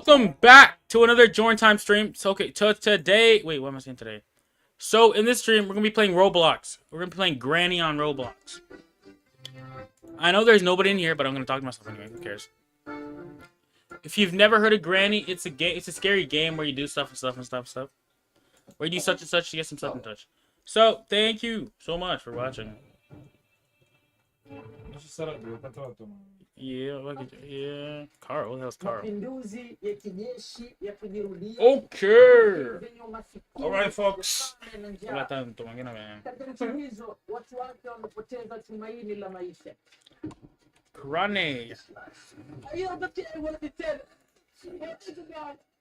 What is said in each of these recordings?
Welcome back to another Join Time stream. So, okay, today, wait, what am I saying today? So, in this stream, we're going to be playing Roblox. We're going to be playing Granny on Roblox. I know there's nobody in here, but I'm going to talk to myself anyway. Who cares? If you've never heard of Granny, it's a scary game where you do stuff. Where you do such and such to get some stuff in touch. So, thank you so much for watching. Yeah, Carl, what the hell's Carl? Okay. Alright, folks. Granny.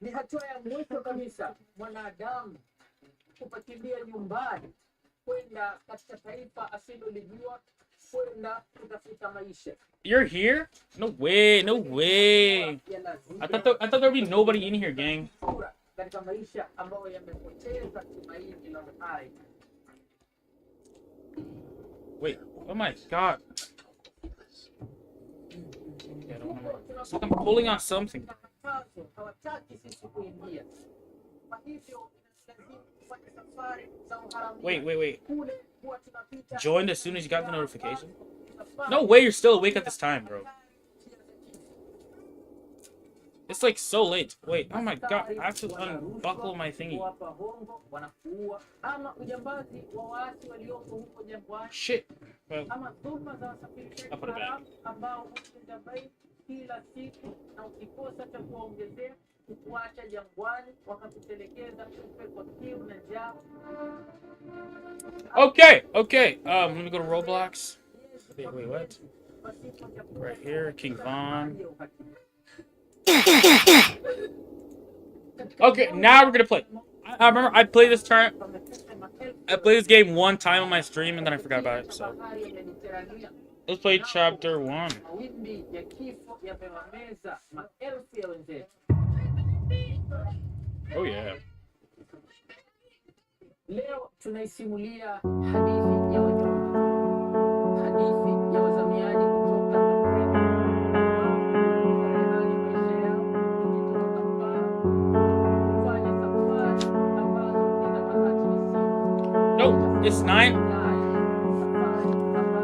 Ni hatua ya mwisho kabisa mwanadamu kupakimbia nyumbani kwenda katika taifa asilolijua kwenda kutafuta maisha. You're here? No way, no way. I thought there'd be nobody in here, gang. Katika maisha ambayo yamepoteza tumaini la uhai. Wait, oh my god. I'm pulling on something. Wait. Joined as soon as you got the notification? No way you're still awake at this time, bro. It's like so late. Wait, oh my god, I have to unbuckle my thingy. Shit. Well, I'll put it back. Kila siku na ukikosa cha kuongezea kukuacha jangwani wakakutelekeza kwa kiu na njaa. Okay. Let me go to Roblox. Wait, what? Right here, King Von. Okay, now we're gonna play. I remember I played this game one time on my stream and then I forgot about it. So let's play chapter 1. Oh yeah. Leo tunaisimulia hadithi ya wanyama. Hadithi ya wazamiaji kutoka Afrika. No, it's 9.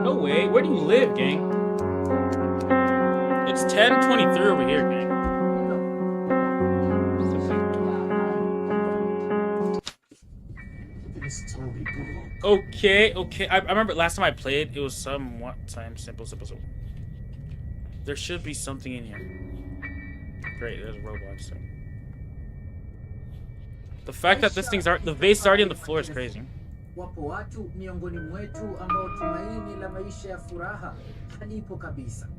No way. Where do you live, gang? It's 10:23 over here, gang. Okay. I remember last time I played, it was somewhat simple. There should be something in here. Great, there's a Roblox thing. The fact that the vase is already on the floor is crazy. Wapo watu miongoni mwetu ambao tumaini la maisha ya furaha halipo kabisa.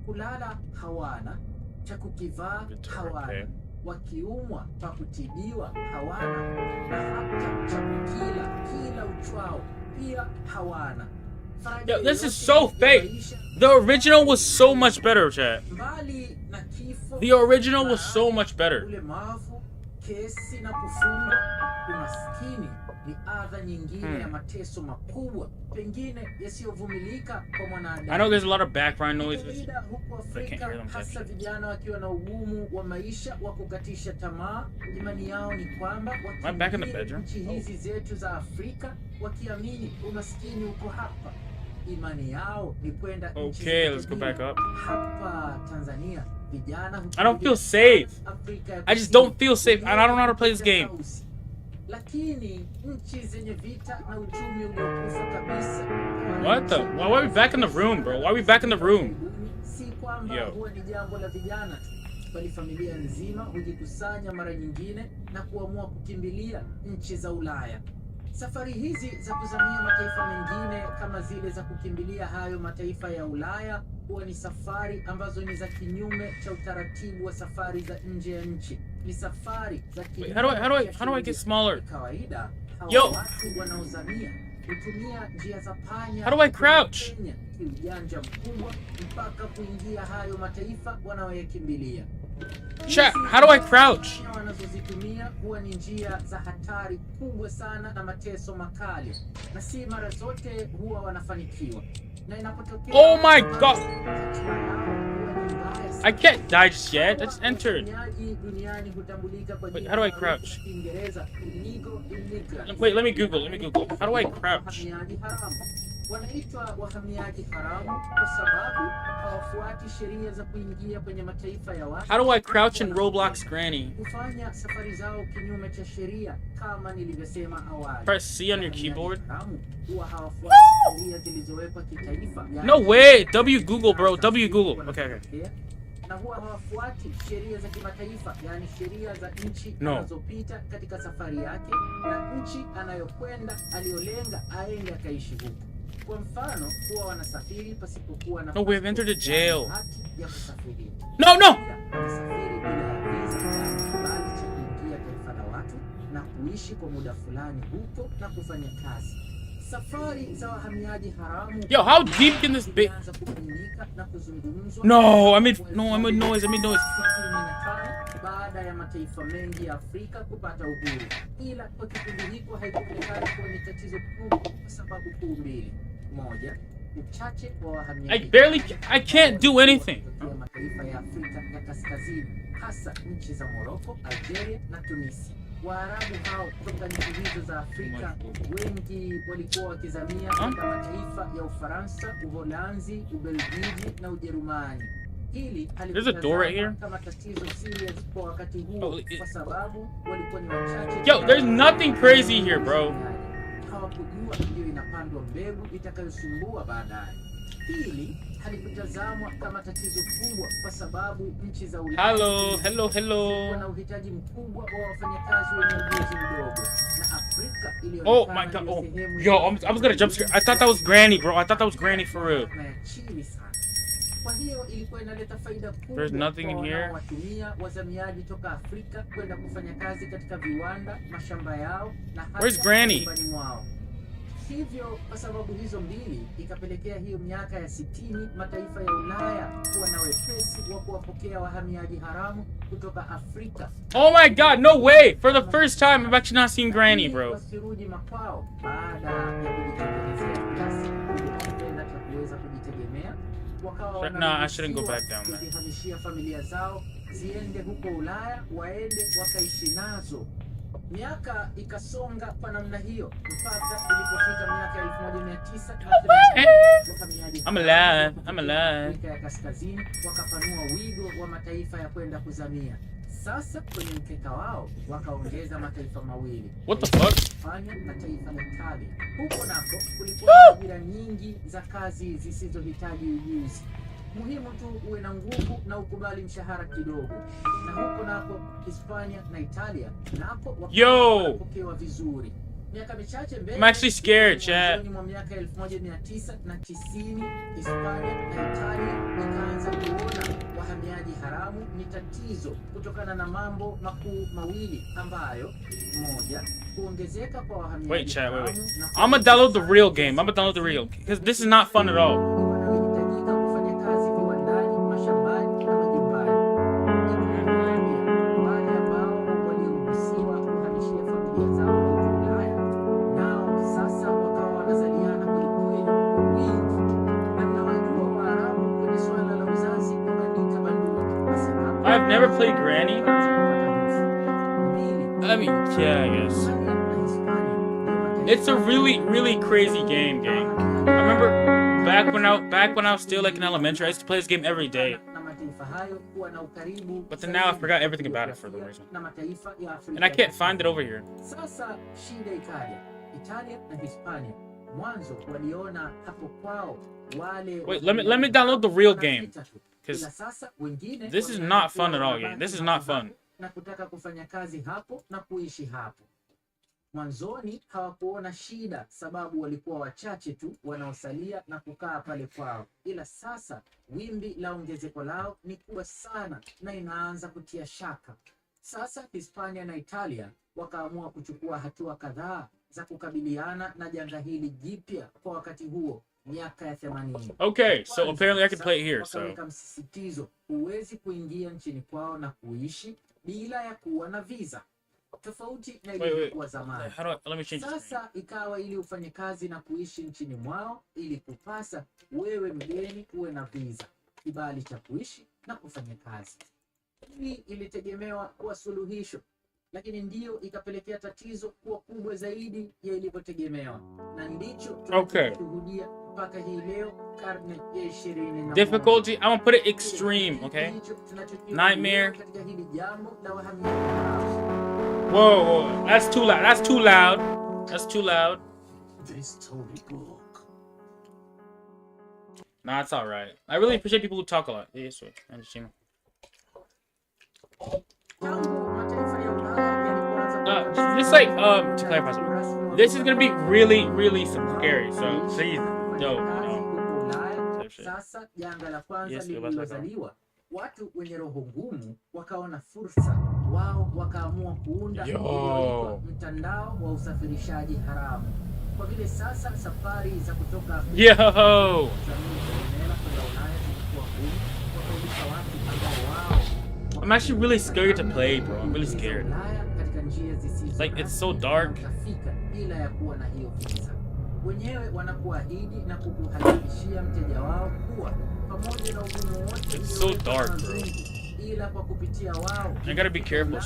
Kulala hawana, cha kukivaa hawana, wakiumwa pa kutibiwa hawana, na hata cha kila uchwao pia hawana. Yo, this is so fake. The original was so much better, chat. The original was so much better. Kesi na kufungwa, umaskini ni adha nyingine ya mateso makubwa pengine yasiyovumilika kwa mwanadamu. I know there's a lot of background noises. I can't hear them. Hasa vijana wakiwa na ugumu wa maisha wa kukatisha tamaa, imani yao ni kwamba wakiingia nchi hizi zetu za Afrika wakiamini umaskini uko hapa. Imani yao ni kwenda nchi let's go back up. Hapa Tanzania I don't feel safe. I just don't feel safe, and I don't know how to play this game. What the? Why are we back in the room, bro? Why are we back in the room? Yo. Bali familia nzima hujikusanya mara nyingine na kuamua kukimbilia nchi za Ulaya. Safari hizi za kuzamia mataifa mengine kama zile za kukimbilia hayo mataifa ya Ulaya huwa ni safari ambazo ni za kinyume cha utaratibu wa safari za nje ya nchi. Ni safari za kinyume. How do I get smaller? Kawaida, watu wanaozamia hutumia njia za panya. How do I crouch? Ujanja mkubwa mpaka kuingia hayo mataifa wanayoyakimbilia. Chat, how do I crouch? Wanazozitumia huwa ni njia za hatari kubwa sana na mateso makali, na si mara zote huwa wanafanikiwa. Na inapotokea, oh my god, I can't die just yet. I just entered. Wahamiaji duniani hutambulika kwa Wait, jina how do I maarufu crouch? la Kiingereza illegal immigrants. Wait, let me Google. How do I crouch? Wahamiaji haramu. Wanaitwa wahamiaji haramu kwa sababu hawafuati sheria za kuingia kwenye mataifa ya watu. How do I crouch in Roblox Granny? Kufanya safari zao kinyume cha sheria kama nilivyosema awali. Press C on your keyboard. Huwa hawafuati sheria zilizowekwa kitaifa. No way! W Google, bro. W Google. Okay. Na huwa hawafuati sheria za kimataifa, yani sheria za nchi No. anazopita katika safari yake na nchi anayokwenda aliyolenga aende akaishi huko. Kwa mfano, huwa wanasafiri pasipokuwa na No, we've entered a jail. hati ya kusafiri. No! Wanasafiri bila ya visa, yani kibali cha kuingia taifa la watu na kuishi kwa muda fulani huko na kufanya kazi. Safari za wahamiaji haramu. Yo, how deep can this be? Zilianza kubainika na kuzungumzwa No, I made noise. baada ya mataifa mengi ya Afrika kupata uhuru, ila kwa kipindi hiko haikuonekana kuwa ni tatizo kubwa kwa sababu kuu mbili. Moja, uchache wa wahamiaji. I can't do anything. Kutoka mataifa ya Afrika ya kaskazini, hasa nchi za Morocco, Algeria na Tunisia. Waarabu hao kutoka nchi hizo za Afrika wengi walikuwa wakizamia katika mataifa ya Ufaransa, Uholanzi, Ubelgiji na Ujerumani. Hili halikuwa kama tatizo serious kwa wakati huo kwa sababu walikuwa ni wachache. Yo, there's nothing crazy here, bro. Hawakujua ndio inapandwa mbegu itakayosumbua baadaye. Hili halikutazamwa kama tatizo kubwa kwa sababu nchi za Ulaya wana uhitaji mkubwa wa wafanyakazi wenye ujuzi mdogo na Afrika ilionekana ni sehemu. Yo, I was gonna jump scare. I thought that was Granny, bro. I thought that was Granny for real. Kwa hiyo ilikuwa inaleta faida kubwa. There's nothing in here. Watumia wazamiaji toka Afrika kwenda kufanya kazi katika viwanda, mashamba yao na hata nyumbani mwao. Hivyo kwa sababu hizo mbili ikapelekea hiyo miaka ya 60 mataifa ya Ulaya kuwa na wepesi wa kuwapokea wahamiaji haramu kutoka Afrika. Oh my god, no way! For the first time I've actually not seen Granny, bro. Wasirudi makwao baada ya kujitengenezea kiasi kupenda cha kuweza kujitegemea. No, I shouldn't go back down there. Kuhamishia familia zao ziende huko Ulaya, waende wakaishi nazo. Miaka ikasonga kwa namna hiyo mpaka ilipofika miaka ya 1980. I'm alive. Afrika ya Kaskazini wakapanua wigo wa mataifa ya kwenda kuzamia. Sasa kwenye mkeka wao wakaongeza mataifa mawili. What the fuck? Hispania na taifa la Italia. Huko nako kulikuwa na ajira nyingi za kazi zisizohitaji ujuzi. Muhimu tu uwe na nguvu na ukubali mshahara kidogo. Na huko nako Hispania na Italia nako wakapokewa vizuri. Miaka michache mbele, I'm actually scared, chat. Mwa miaka 1990 Hispania na Italia ikaanza kuona wahamiaji haramu ni tatizo kutokana na mambo makuu mawili ambayo moja, kuongezeka kwa wahamiaji. Wait, chat, wait. I'm gonna download the real game. Because this is not fun at all. I've never played Granny. I mean, yeah, I guess. It's a really crazy game, gang. I remember back when I was still like in elementary, I used to play this game every day. But then now I forgot everything about it for the reason. And I can't find it over here. Wait, let me download the real game. Because this is not fun at all, gang. This is not fun. Na kutaka kufanya kazi hapo na kuishi hapo. Mwanzoni hawakuona shida sababu walikuwa wachache tu wanaosalia na kukaa pale kwao. Ila sasa wimbi la ongezeko lao ni kubwa sana na inaanza kutia shaka. Sasa Hispania na Italia wakaamua kuchukua hatua kadhaa za kukabiliana na janga hili jipya kwa wakati huo. Miaka ya 80. Okay, so apparently I can play it here, so. Msisitizo, huwezi kuingia nchini kwao na kuishi bila ya kuwa na visa. Tofauti na ilivyokuwa zamani. Let me change sasa ikawa ili ufanye kazi na kuishi nchini mwao ili kupasa wewe mgeni uwe na visa, kibali cha kuishi na kufanya kazi. Hii ilitegemewa kuwa suluhisho, lakini ndiyo ikapelekea tatizo kuwa kubwa zaidi ya ilivyotegemewa, na ndicho tunachoshuhudia mpaka hii leo, karne ya 21. Difficulty, I'm gonna put it extreme, okay? Nightmare. Katika hili jambo la wahamiaji. Whoa, that's too loud. That's too loud. That's too loud. This storybook. Nah, it's alright. I really appreciate people who talk a lot. Yeah, sweet. Just like to clarify something, this is gonna be really scary. So please don't. Sasa janga la kwanza lililozaliwa, watu wenye roho ngumu wakaona fursa, wao wakaamua kuunda mtandao wa usafirishaji haramu. Kwa vile sasa safari za kutoka I'm actually really scared to play, bro. I'm really scared. Like, it's so dark. Bila ya kuwa na hiyo visa. Wenyewe wanakuahidi na kukuhakikishia mteja wao kuwa pamoja na ugumu wote, it's so dark, bro. Ila kwa kupitia wao, I gotta be careful.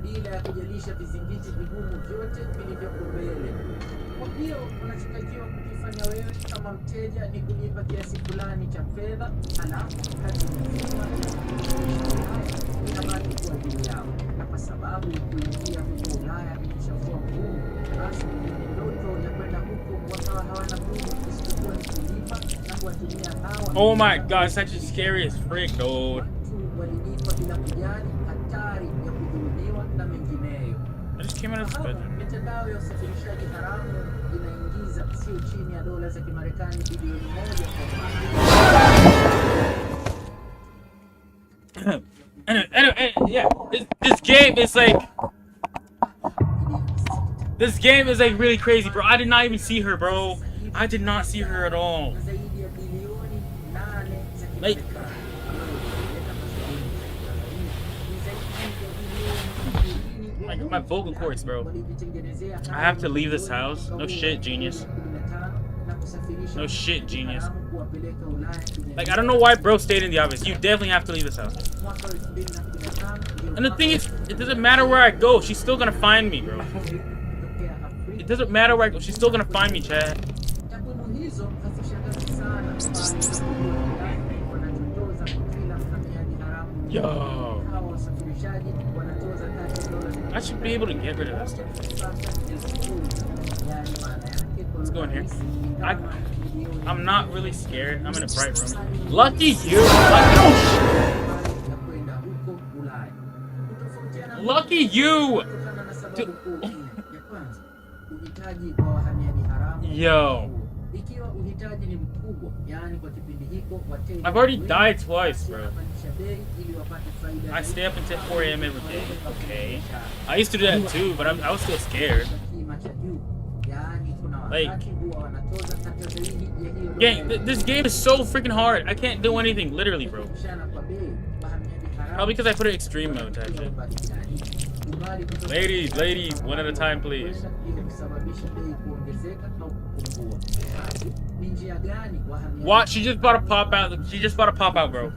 Bila ya kujalisha vizingiti vigumu vyote vilivyopo mbele. Kwa hiyo unachotakiwa kukifanya wewe kama mteja ni kulipa kiasi fulani cha fedha, halafu hati nzima inabaki kwa ajili yao. Na kwa sababu kuingia huko Ulaya imeshakuwa ngumu, basi ndoto ya kwenda huko wakawa hawana budi isipokuwa ni kulipa na kuwatumia hawa. Oh my god, it's actually scary as frick, dude. Watu walilipa bila kujali hatari ya kudhulumiwa na mengineyo. I just came out of this bedroom. Mitandao ya usafirishaji haramu inaingiza sio chini ya dola za Kimarekani bilioni 1 kwa mwaka. Anyway, yeah, this game is like, really crazy, bro. I did not even see her, bro. I did not see her at all. Like, my vocal cords, bro. I have to leave this house. No shit, genius. No shit, genius. Like, I don't know why bro stayed in the office. You definitely have to leave this house. And the thing is, it doesn't matter where I go. She's still gonna find me, bro. It doesn't matter where I go. She's still gonna find me, Chad. Yo. I should be able to get rid of that stuff. Let's go in here. I'm not really scared. I'm in a bright room. Lucky you! Lucky you! Yo. I've already died twice, bro. I stay up until 4 a.m. every day. Okay. I used to do that too, but I was still scared. Like, this game is so freaking hard. I can't do anything, literally, bro. Probably because I put it extreme mode type shit. Ladies, one at a time, please. What? She just bought a pop out. She just bought a pop out, bro.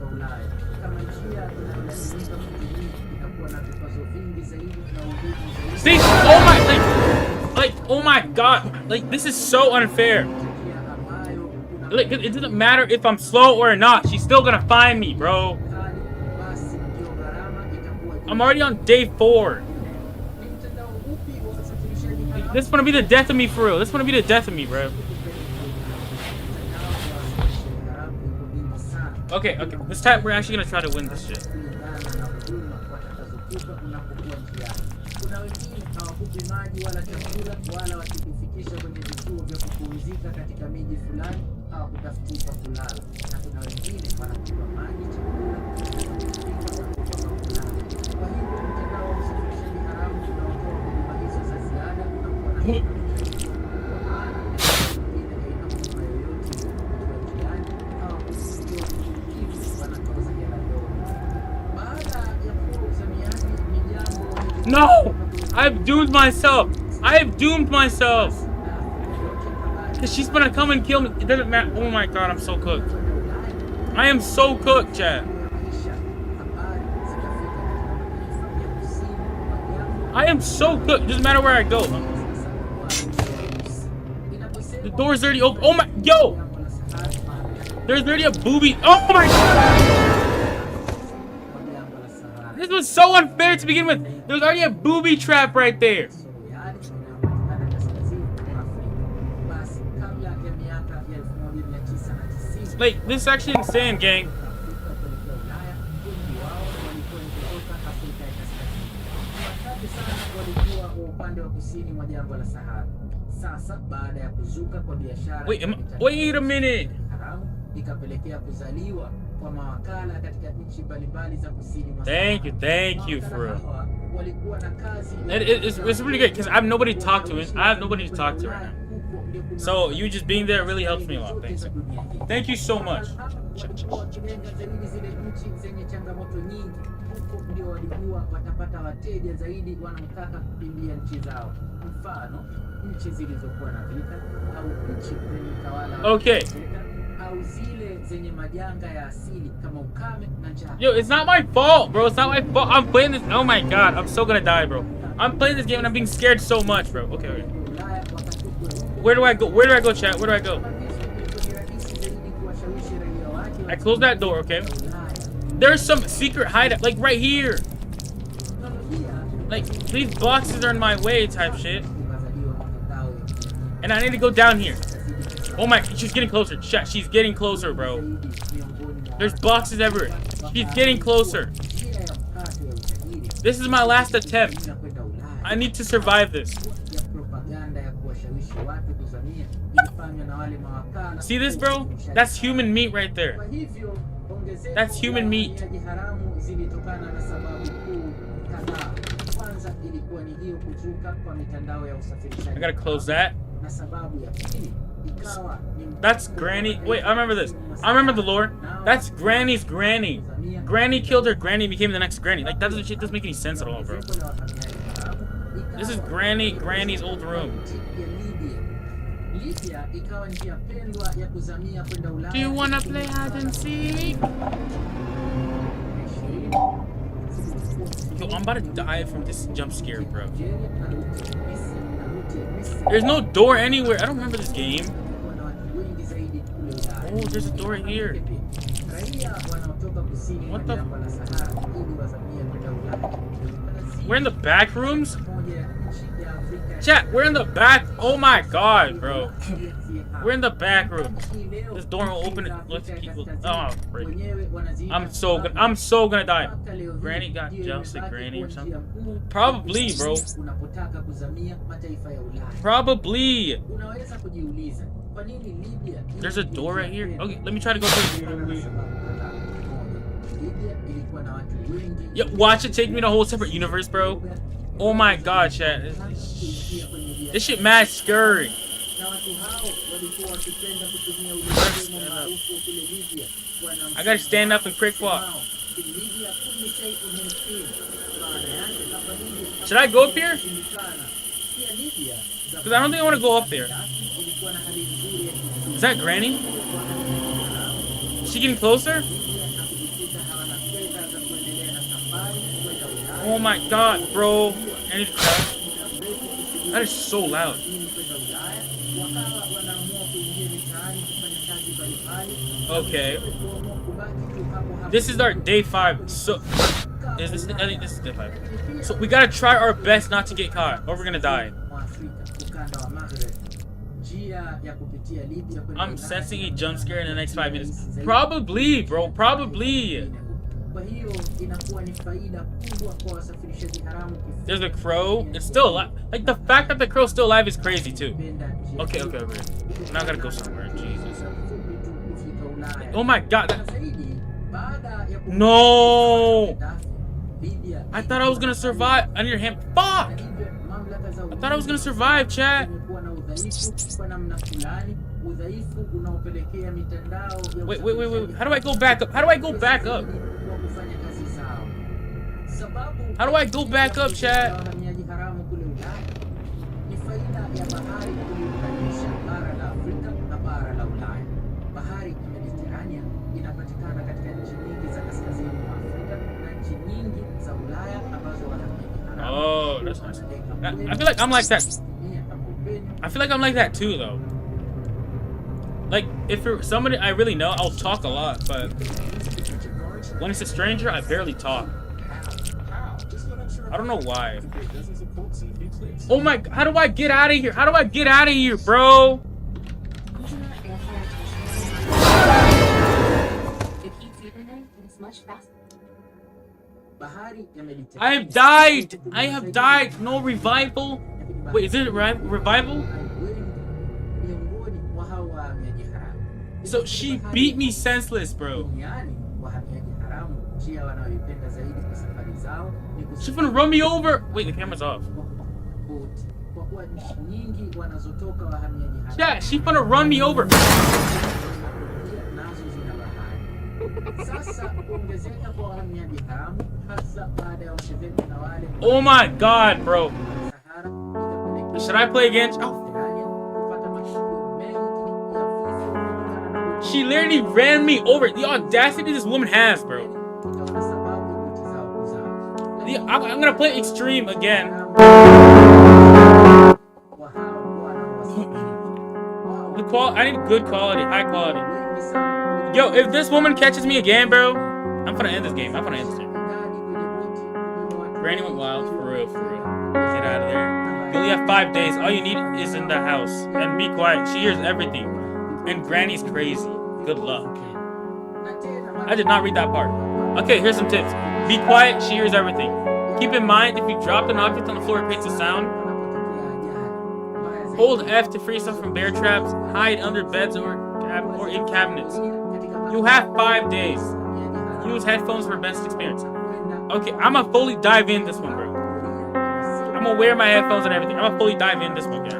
See? Oh my, like, oh my god. Like, this is so unfair. Like, it doesn't matter if I'm slow or not. She's still gonna find me, bro. I'm already on day 4. This is gonna be the death of me, for real. This is gonna be the death of me, bro. Okay. This time we're actually gonna try to win this shit. No! I've doomed myself! Cause she's gonna come and kill me. It doesn't matter. Oh my god, I'm so cooked. I am so cooked, chat. I am so good. Doesn't matter where I go. The door's already open. Oh my, yo! There's already a booby. Oh my god! This was so unfair to begin with. There's already a booby trap right there. Like, this is actually insane, gang. Wait, wait a minute. Thank you for real. It's really good because I have nobody to talk to. I have nobody to talk to right now. So you just being there really helps me a lot. Thanks. Thank you so much. Okay. Yo, it's not my fault, bro. It's not my fault. I'm playing this. Oh my god, I'm so gonna die, bro. I'm playing this game and I'm being scared so much, bro. Okay, okay. Where do I go? Where do I go, chat? Where do I go? I closed that door, okay? There's some secret hideout, like right here. Like, these boxes are in my way type shit. And I need to go down here. Oh my, she's getting closer. Chat, she's getting closer, bro. There's boxes everywhere. She's getting closer. This is my last attempt. I need to survive this. See this, bro? That's human meat right there. That's human meat. I gotta close that. That's Granny. Wait, I remember this. I remember the lore. That's Granny's granny. Granny killed her granny and became the next granny. Like, that doesn't make any sense at all, bro. This is Granny's old room. Do you wanna play hide and seek? Yo, I'm about to die from this jump scare, bro. There's no door anywhere. I don't remember this game. Oh, there's a door here. What the? We're in the back rooms? Chat, we're in the back. Oh my god, bro. We're in the back room. This door will open it. Let's keep. Oh, freak. I'm so gonna die. Granny got jumps at Granny or something. Probably, bro. Probably. There's a door right here. Okay, let me try to go through. Yo, watch it take me to a whole separate universe, bro. Oh my god, chat. This shit mad scary. I gotta stand up and quick walk. Should I go up here? Because I don't think I want to go up there. Is that Granny? Is she getting closer? Oh my god, bro. I need to crash. That is so loud. Okay. This is our day 5. So, I think this is day 5. So we gotta try our best not to get caught, or we're gonna die. I'm sensing a jump scare in the next 5 minutes. Probably, bro. Probably. There's a crow. It's still alive. Like, the fact that the crow's still alive is crazy too. Okay. Now I gotta go somewhere. Jesus. Oh my god. No. I thought I was gonna survive. I need your hand. Fuck. I thought I was gonna survive, chat. Wait. How do I go back up? How do I go back up? How do I go back up, chat? Oh Oh, that's nice. I feel like I'm like that. I feel like I'm like that too, though. Like, if you're somebody I really know, I'll talk a lot, but when it's a stranger, I barely talk. I don't know why. Oh my, how do I get out of here? How do I get out of here, bro? I have died. I have died. No revival. Wait, is it a revival? So she beat me senseless, bro. She's gonna run me over. Wait, the camera's off. Yeah, she's gonna run me over. Oh my god, bro. Should I play again? Oh. She literally ran me over. The audacity this woman has, bro. I'm gonna play extreme again. I need good quality, high quality. Yo, if this woman catches me again, bro, I'm gonna end this game. I'm gonna end this game. Granny went wild, for real, for real. Get out of there. You only have 5 days. All you need is in the house. And be quiet. She hears everything. And Granny's crazy. Good luck. I did not read that part. Okay, here's some tips. Be quiet. She hears everything. Keep in mind, if you drop an object on the floor, it creates a sound. Hold F to free yourself from bear traps. Hide under beds or in cabinets. You have 5 days. Use headphones for best experience. Okay, I'm gonna fully dive in this one, bro. I'm gonna wear my headphones and everything. I'm gonna fully dive in this one, guys.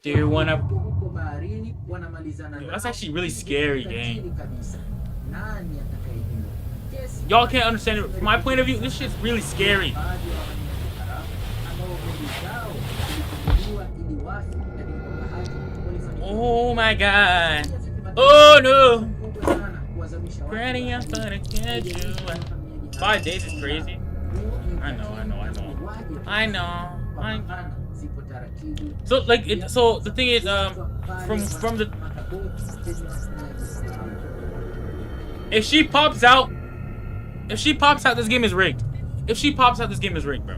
Do you wanna? Yo, that's actually really scary, gang. Y'all can't understand it. From my point of view, this shit's really scary. Oh my god. Oh no. Granny, I'm gonna get you. 5 days is crazy. I know. So like so the thing is from the if she pops out this game is rigged. If she pops out this game is rigged, bro.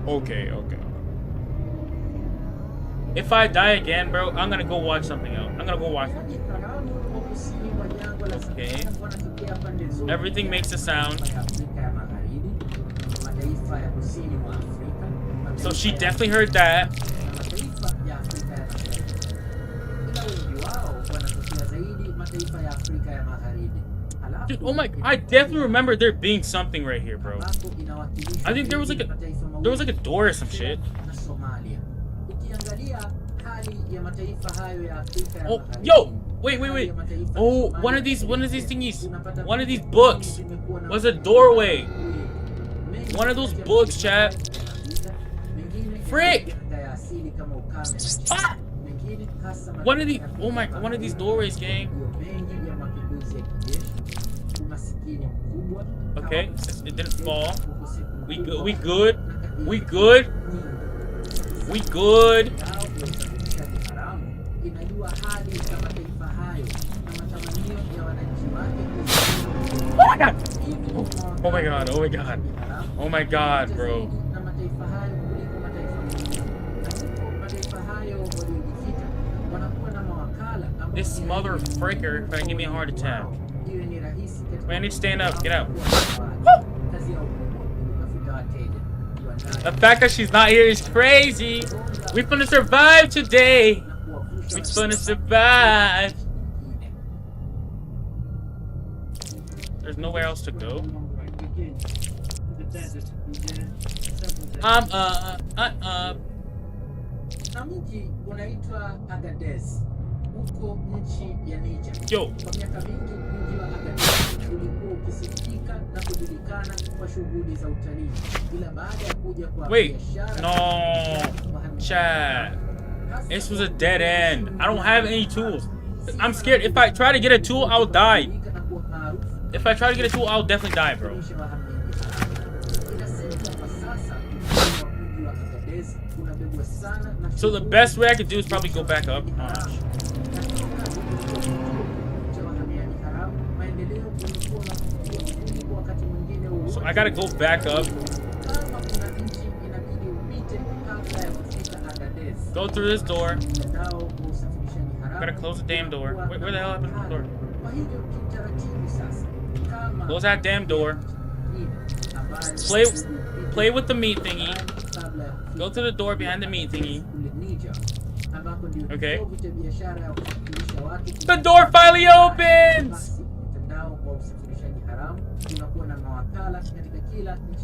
Okay. If I die again, bro, I'm gonna go watch something else. Okay. Everything makes a sound. So she definitely heard that. Dude, oh my! I definitely remember there being something right here, bro. I think there was like a door or some shit. Oh, yo! Wait. Oh, one of these thingies. One of these books was a doorway. One of those books, chat. Frick! Ah! One of these doorways, gang. Okay, since it didn't fall. We good. Oh my god, bro. This mother fricker trying to give me a heart attack. Man, I need to stand up. Get out. Woo! The fact that she's not here is crazy. We're gonna survive today. We're gonna survive. There's nowhere else to go. Yo. Wait, no, Chad. This was a dead end. I don't have any tools. I'm scared. If I try to get a tool, I'll die. na kuwa maarufu If I try to get a tool, I'll definitely die, bro. kuonyesha wahamiaji haramu. Inasemwa kwa sasa mji wa Agadez unabebwa sana na So the best way I could do is probably go back up. So I gotta go back up. Go through this door. Gotta close the damn door. Wait, where the hell happened to the door? Close that damn door. Play with the meat thingy. Go to the door behind the meat thingy. Okay. The door finally opens!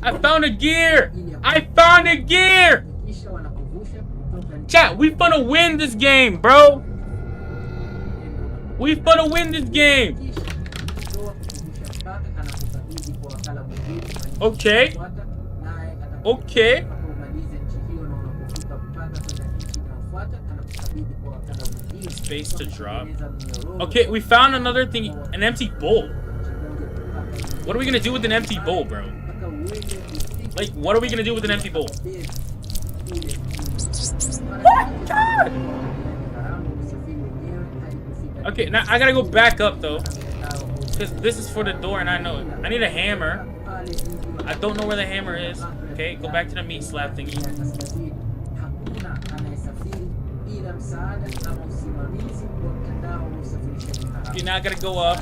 I found a gear! I found a gear! Chat, we finna win this game, bro! We finna win this game! Okay. Okay. Space to drop. Okay, we found another thing, an empty bowl. What are we gonna do with an empty bowl, bro? Like, what are we gonna do with an empty bowl? Oh my god! Okay, now I gotta go back up though, because this is for the door and I know it. I need a hammer. I don't know where the hammer is. Okay, go back to the meat slab thingy. Okay, now I gotta go up.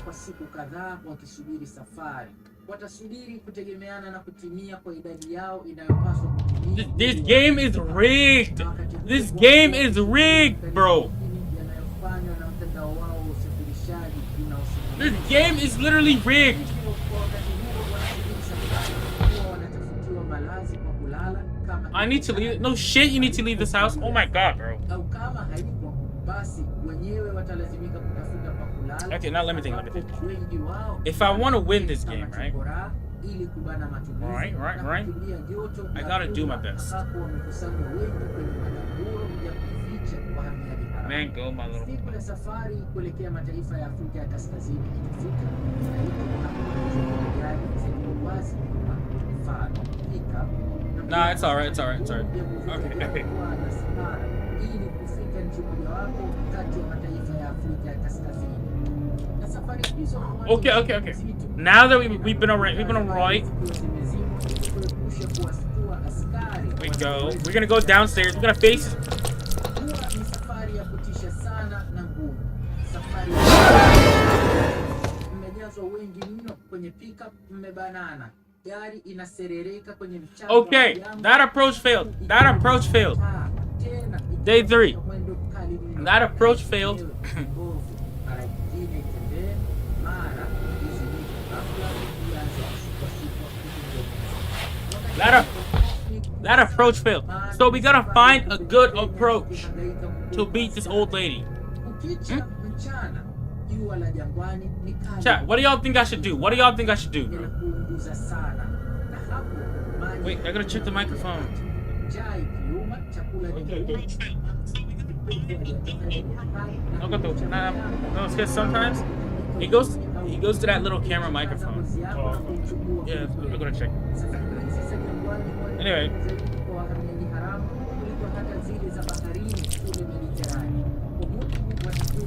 Kwa siku kadhaa wakisubiri safari. Watasubiri kutegemeana na kutimia kwa idadi yao inayopaswa kutimia. This game is rigged. This game is rigged, bro. This game is literally rigged. I need to leave. No shit, you need to leave this house. Oh my god, bro. Okay, now let me think. If I want to win this game, right? Right. I gotta do my best. Man, go, my little. Nah, it's alright, it's alright, it's alright. Okay. Okay. Now that we've been alright. We go. We're gonna go downstairs. We're gonna face. Okay, that approach failed. Day 3. That approach failed. That approach failed. So we gotta find a good approach to beat this old lady. Chat, what do y'all think I should do? Bro? Wait, I gotta check the microphone. No, it's because sometimes he goes to that little camera microphone. Yeah, we're gonna check. Anyway.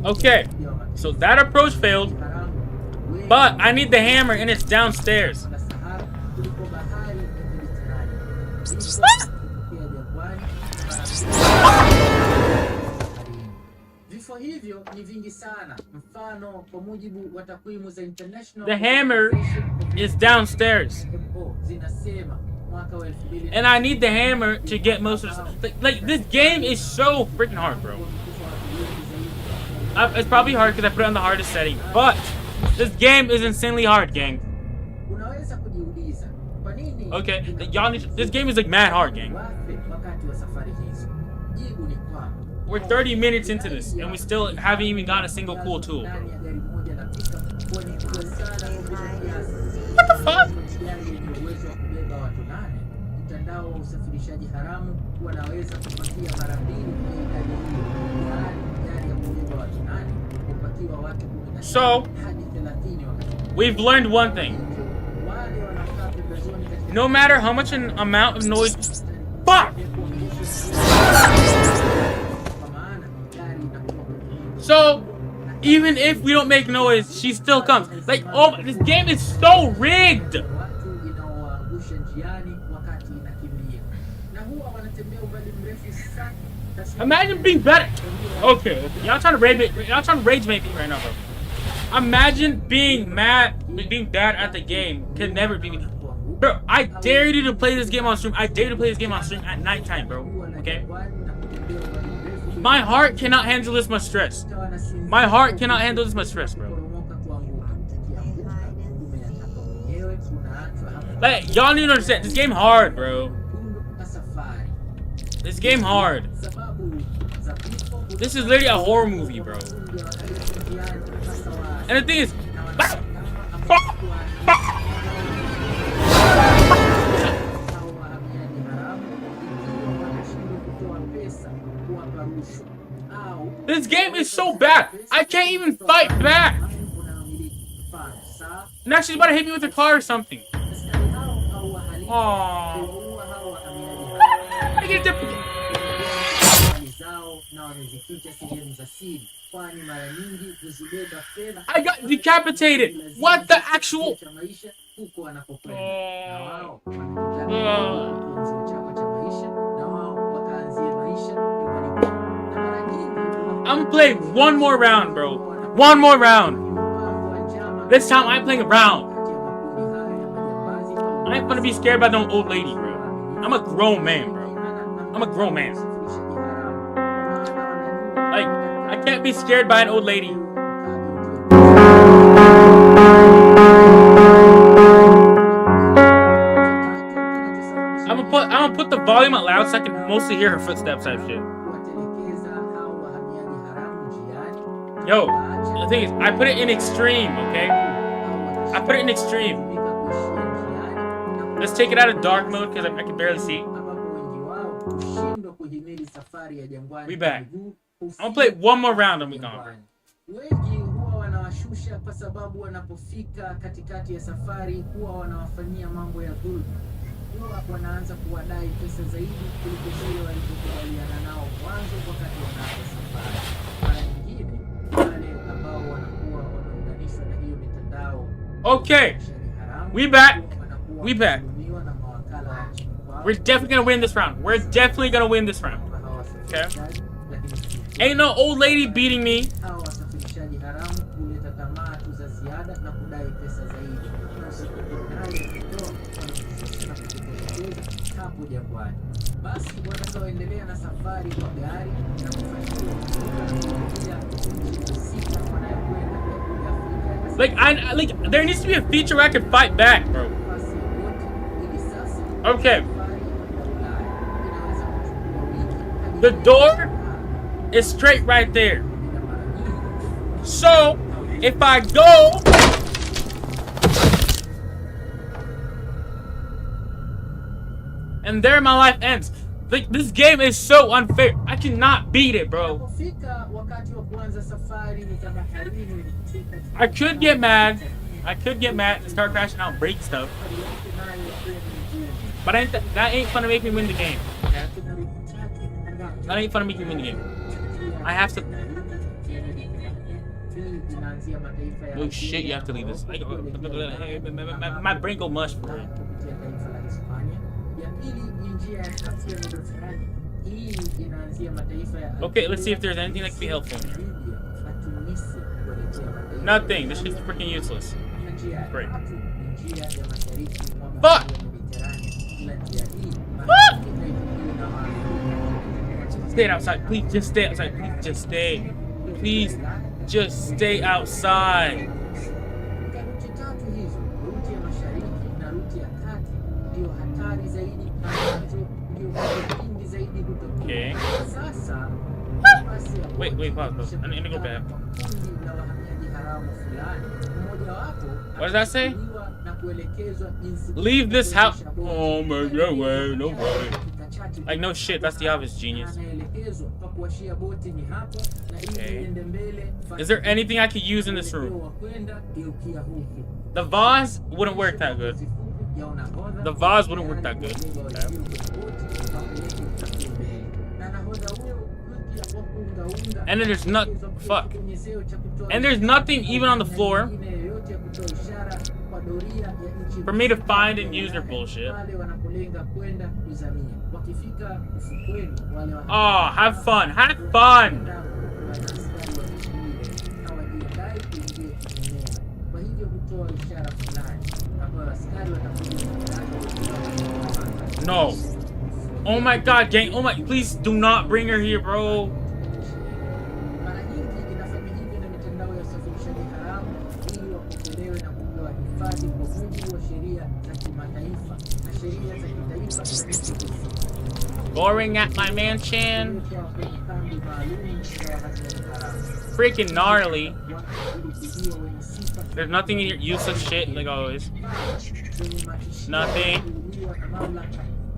Okay, so that approach failed, but I need the hammer and it's downstairs. The hammer is downstairs. And I need the hammer to get most of this. Like this game is so freaking hard, bro. It's probably hard because I put it on the hardest setting, but this game is insanely hard, gang. Okay, y'all need to, this game is like mad hard, gang. We're 30 minutes into this, and we still haven't even got a single cool tool, bro. What the fuck? hao wa usafirishaji haramu wanaweza kupakia mara mbili kwa idadi hiyo, yaani gari ya kubeba watu 8 kupakiwa watu 15 So, hadi 30 wakati. we've learned one thing. Wale wanakaa pembezoni katika No matter how much an amount of noise... Fuck! So, even if we don't make noise, she still comes. Like, oh, this game is so rigged! Imagine being better. Okay, y'all trying to rage me. Y'all trying to rage me right now, bro. Imagine being bad at the game can never be me. Bro, I dare you to play this game on stream. I dare you to play this game on stream at nighttime, bro. Okay? My heart cannot handle this much stress. My heart cannot handle this much stress, bro. Like, y'all need to understand, this game hard, bro. This game hard. This is literally a horror movie, bro. And the thing is, this game is so bad. I can't even fight back. Now she's about to hit me with a car or something. Aww. I get different. I got decapitated. What the actual? I'm gonna play one more round, bro. One more round. This time I'm playing a round. I ain't gonna be scared by no old lady, bro. I'm a grown man, bro. I'm a grown man. Like, I can't be scared by an old lady. I'm gonna put the volume out loud so I can mostly hear her footsteps type shit. Yo, the thing is, I put it in extreme, okay? I put it in extreme. Let's take it out of dark mode because I can barely see. We back. I'm gonna play one more round and we gone. Wengi huwa wanawashusha kwa sababu wanapofika katikati ya safari huwa wanawafanyia mambo ya dhulma. Huwa wanaanza kuwadai pesa zaidi kuliko vile walivyokubaliana nao mwanzo wakati wanaanza safari. Mara nyingine wale ambao wanakuwa wameunganishwa na hiyo mitandao. Okay, we back. We back. We're definitely gonna win this round. We're definitely gonna win this round. Okay. Ain't no old lady beating me. Like, there needs to be a feature where I can fight back, bro. Okay. The door is straight right there. So, if I go... And there my life ends. Like, this game is so unfair. I cannot beat it, bro. I could get mad. I could get mad and start crashing out and break stuff. But that ain't gonna make me win the game. Okay? That ain't gonna make me win the game. I have to... Oh shit, you have to leave this. Like, my brain go mush, bro. Okay, let's see if there's anything that can be helpful in here. Nothing. This shit's freaking useless. Great. Fuck! Fuck! Stay outside. Please just stay outside. Please just stay. Please just stay outside. Okay. Wait, pause. I need to go back. What does that say? na kuelekezwa jinsi Leave this house. kuendesha boti. Oh my god, way, no way. Dakika chache Like no shit, that's the obvious genius. anaelekezwa pa kuwashia boti ni hapa na ili Okay. iende mbele. Is there anything I could use in this room? Mwelekeo wa kwenda, geukia huku. The vase wouldn't work that good. The vase wouldn't work that good. And then there's not fuck. And there's nothing even on the floor for me to find and use their bullshit. Oh, have fun. Have fun. No. Oh my god, gang. Oh my, please do not bring her here, bro. Mara nyingi inafanya hivyo na mitandao ya usafirishaji haramu ili wapokelewe na kupewa hifadhi kwa mujibu wa sheria za kimataifa na sheria za kitaifa za nchi husika. Boring at my mansion. Kuwekwa kwenye kambi maalum za wahamiaji haramu. Freaking gnarly. Watu waliokuwa wenye sifa There's nothing in here. Useless shit, like always. wenye matishio Nothing. kuuliwa na mamlaka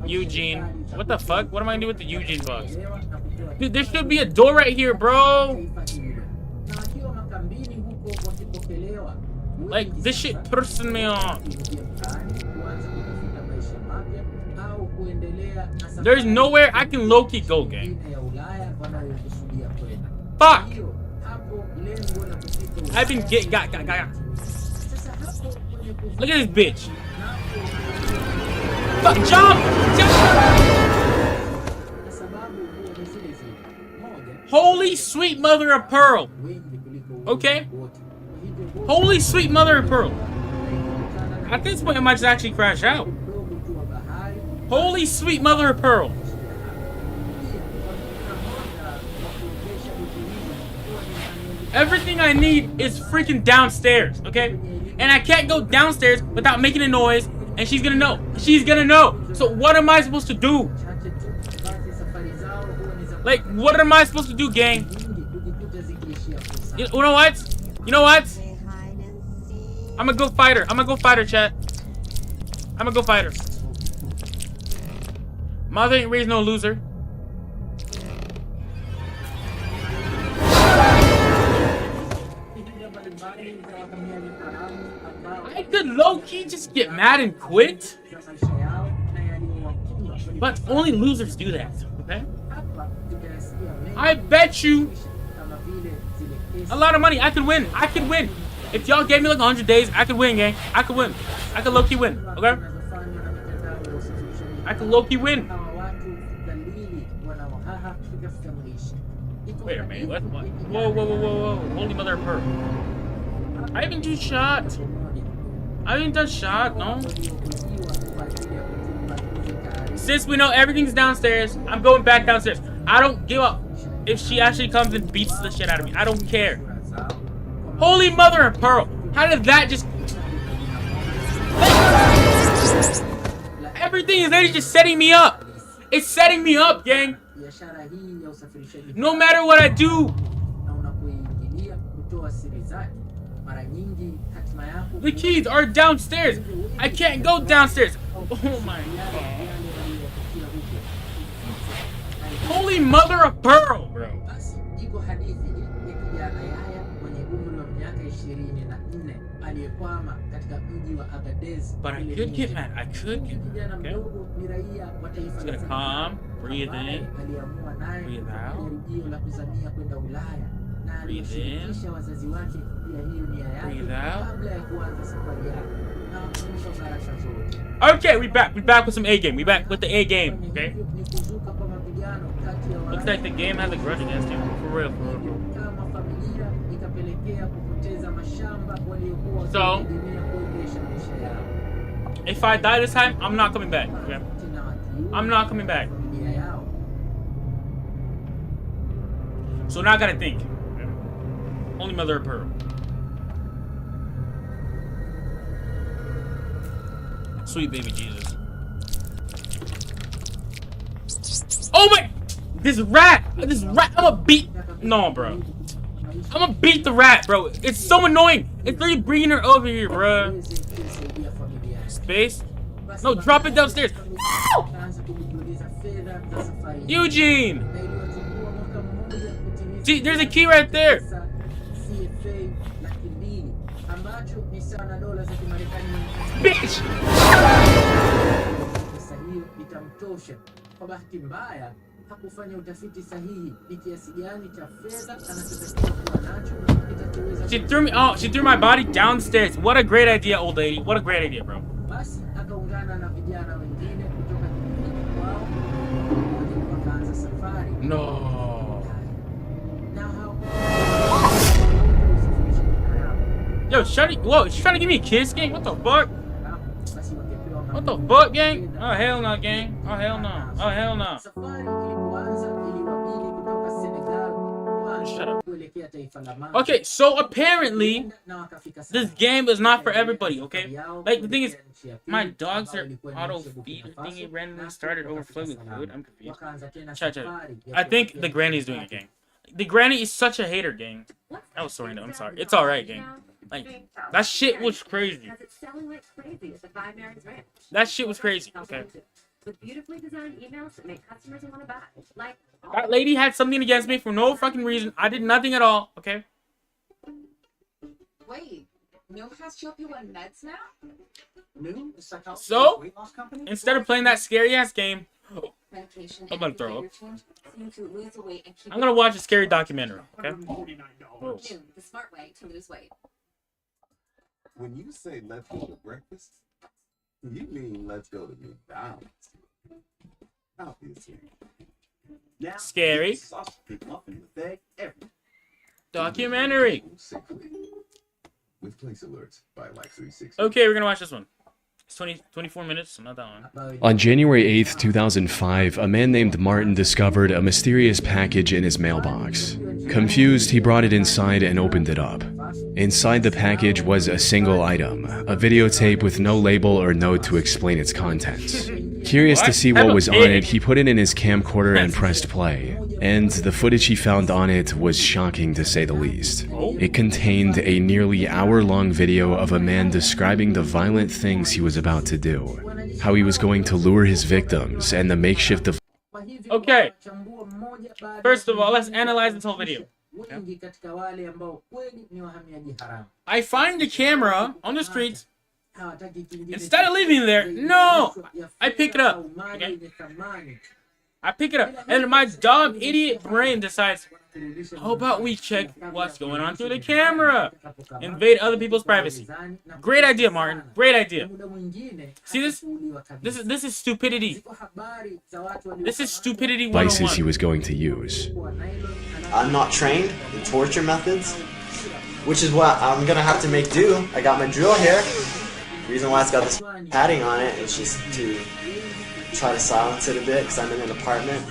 au Eugene. serikali za What the fuck? What am I gonna do with the Eugene box? kuelewa na kupewa Dude, there should be a door right here, bro. taifa hilo. Na wakiwa makambini huko wakipokelewa, Like, this shit pissing me off. kuingia mtaani, kuanza kutafuta maisha mapya, au kuendelea na safari There's nowhere I can low-key go, gang. nyingine ya Ulaya wanayokusudia kwenda. Fuck. Hiyo, hapo lengo la kufika I've been Ulaya. got. Sasa hapo kwenye kuvuka Look at this bitch. napo, Fuck, jump! Jump! na sababu huwa ni zile zile. Moja, Holy sweet mother of pearl. wengi kuliko Okay. wote. Kwa hivyo wote Holy sweet mother of pearl. wanakutana na At this point, I might just actually crash out. mdogo tu wa bahari. Holy sweet mother of pearl. Everything I need is freaking downstairs, okay? And I can't go downstairs without making a noise, and she's gonna know. She's gonna know. So what am I supposed to do? Like, what am I supposed to do, gang? You know what? You know what? I'm gonna go fight her. I'm gonna go fight her, chat. I'm gonna go fight her. Mother ain't raised no loser. I could low-key just get mad and quit, but only losers do that, okay? I bet you a lot of money. I could win. I could win. If y'all gave me like 100 days, I could win, gang. I could win. I could low-key win, okay? I could low-key win. Wait a minute. What? Whoa. Holy mother of pearl. I haven't do shot. I haven't done shot, no. Since we know everything's downstairs, I'm going back downstairs. I don't give up if she actually comes and beats the shit out of me. I don't care. Holy mother of pearl. How did that just... Everything is literally just setting me up. It's setting me up, gang. No matter what I do. The keys are downstairs. I can't go downstairs. Oh my god. Holy mother of pearl, bro. Basi iko hadithi ya kijana Yahya mwenye umri wa miaka 24 aliyekwama katika mji wa Agadez. But I could get mad. I could get mad. Kijana Okay. mdogo ni raia wa taifa Just la gonna Senegal, calm, breathe ambaye in, aliamua naye breathe kufanya out. jaribio la kuzamia kwenda Ulaya na Breathe in, alishirikisha wazazi wake pia hiyo nia yake breathe out. kabla ya kuanza safari yake na wakampa baraka zote. Okay, we back. We back with some A game. We back with the A game. Kufanya Okay. hivyo ni kuzuka kwa mapigano kati ya Looks like the game has a grudge against you. For real. kama familia ikapelekea kupoteza mashamba waliokuwa So, wakitegemea kuendesha maisha yao. If I die this time, I'm not coming back. Okay. Tena wakiua I'm not coming back. familia yao. So now I gotta think. Okay. Only mother of pearl. Sweet baby Jesus. Oh my! This rat! I'ma beat. No, bro. I'ma beat the rat, bro. It's so annoying. It's literally bringing her over here, bro. Iweze kuisaidia familia Space. Basi No, drop it downstairs. wakaanza kujiuliza fedha za safari hii. Eugene! Na iliwachukua mwaka mmoja kutimiza See, there's a key right there. pesa CFA laki mbili, ambacho ni sawa na dola za Kimarekani. Bitch! Pesa hiyo itamtosha. Kwa bahati mbaya hakufanya utafiti sahihi ni kiasi gani cha fedha anachotakiwa kuwa nacho itatoweza. She threw my body downstairs. What a great idea, old lady. What a great idea, bro. Basi akaungana na vijana wengine kutoka kijijini kwao, pamoja wakaanza safari. No. Na hao Yo, Shawty, whoa, she trying to give me a kiss, gang? What the fuck? What the fuck, gang? Oh, hell no, gang. Oh, hell no. Oh, hell no. Safari ilipoanza iliwabidi kutoka Senegal Shut up. kuelekea taifa la Mali. Okay, so apparently, Na wakafika this Senegal. game is not for everybody, okay? Like, the thing is, my dogs are auto feeder thingy randomly started overflowing with food. I'm confused. Wakaanza tena Chat. safari ya I think the kuelekea granny's doing it, gang. The granny is such a hater, gang. I was sorry, no, I'm sorry. It's alright, gang. Like, that shit was crazy. That shit was crazy, okay? With beautifully designed emails that make customers want to buy. Like That lady had something against me for no fucking reason. I did nothing at all, okay? Wait, New has GLP-1 meds now? New Sakal So, weight loss company? instead of playing that scary ass game, Medication I'm gonna and throw up. behavior change seem to lose the weight and keep I'm gonna watch a scary documentary, okay? New, the smart way to lose weight. When you say let's go to breakfast, you mean let's go to McDonald's. Obviously. Now, Scary. sausage McMuffin with egg every Documentary. safely. With place alerts by Life 360. Okay, we're gonna watch this one. It's 24 minutes, so not that long. On January 8th, 2005, a man named Martin discovered a mysterious package in his mailbox. Confused, he brought it inside and opened it up. Inside the package was a single item, a videotape with no label or note to explain its contents. Curious to see what was on it, he put it in his camcorder and pressed play. And the footage he found on it was shocking to say the least. It contained a nearly hour-long video of a man describing the violent things he was about to do, how he was going to lure his victims, and the makeshift device. Okay. First of all, let's analyze this whole video. I find the camera on the streets. Instead of leaving it there, no! I pick it up, okay? I pick it up, and my dumb idiot brain decides, how about we check what's going on through the camera? Invade other people's privacy. Great idea, Martin. Great idea. See this? This is stupidity. This is stupidity Devices he 101. was going to use. I'm not trained in torture methods, which is what I'm gonna have to make do. I got my drill here. The reason why it's got this padding on it is just to try to silence it a bit because I'm in an apartment.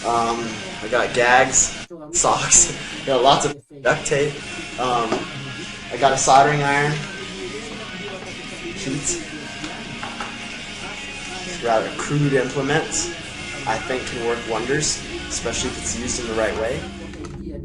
I got gags, socks, got lots of duct tape. I got a soldering iron, heat. It's rather crude implements. I think can work wonders, especially if it's used in the right way.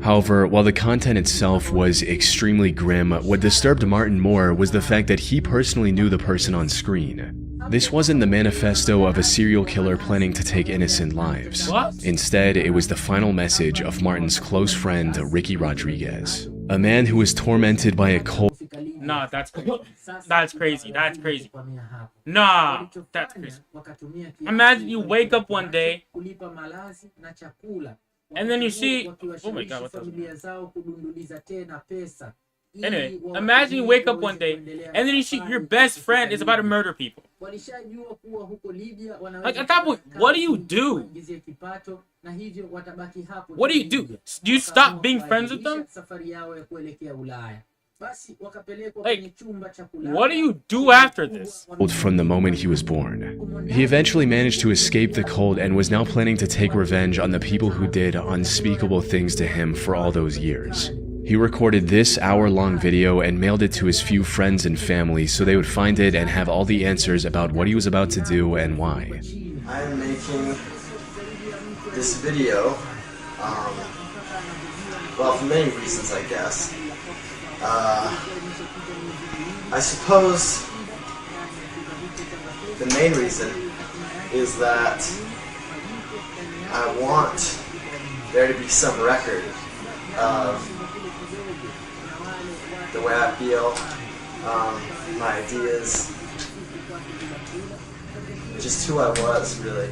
However, while the content itself was extremely grim, what disturbed Martin more was the fact that he personally knew the person on screen. This wasn't the manifesto of a serial killer planning to take innocent lives. What? Instead, it was the final message of Martin's close friend, Ricky Rodriguez, a man who was tormented by a cold. Nah, that's crazy. That's crazy. That's crazy. Nah, that's crazy. Imagine you wake up one day and then you see, oh my god, what the? Anyway, imagine you wake up one day and then you see your best friend is about to murder people. Like, at that point, what do you do? What do you do? Do you stop being friends with them? Like, what do you do after this? From the moment he was born. He eventually managed to escape the cult and was now planning to take revenge on the people who did unspeakable things to him for all those years. He recorded this hour-long video and mailed it to his few friends and family so they would find it and have all the answers about what he was about to do and why. I'm making this video, well, for many reasons, I guess. I suppose the main reason is that I want there to be some record of the way I feel, my ideas, just who I was, really.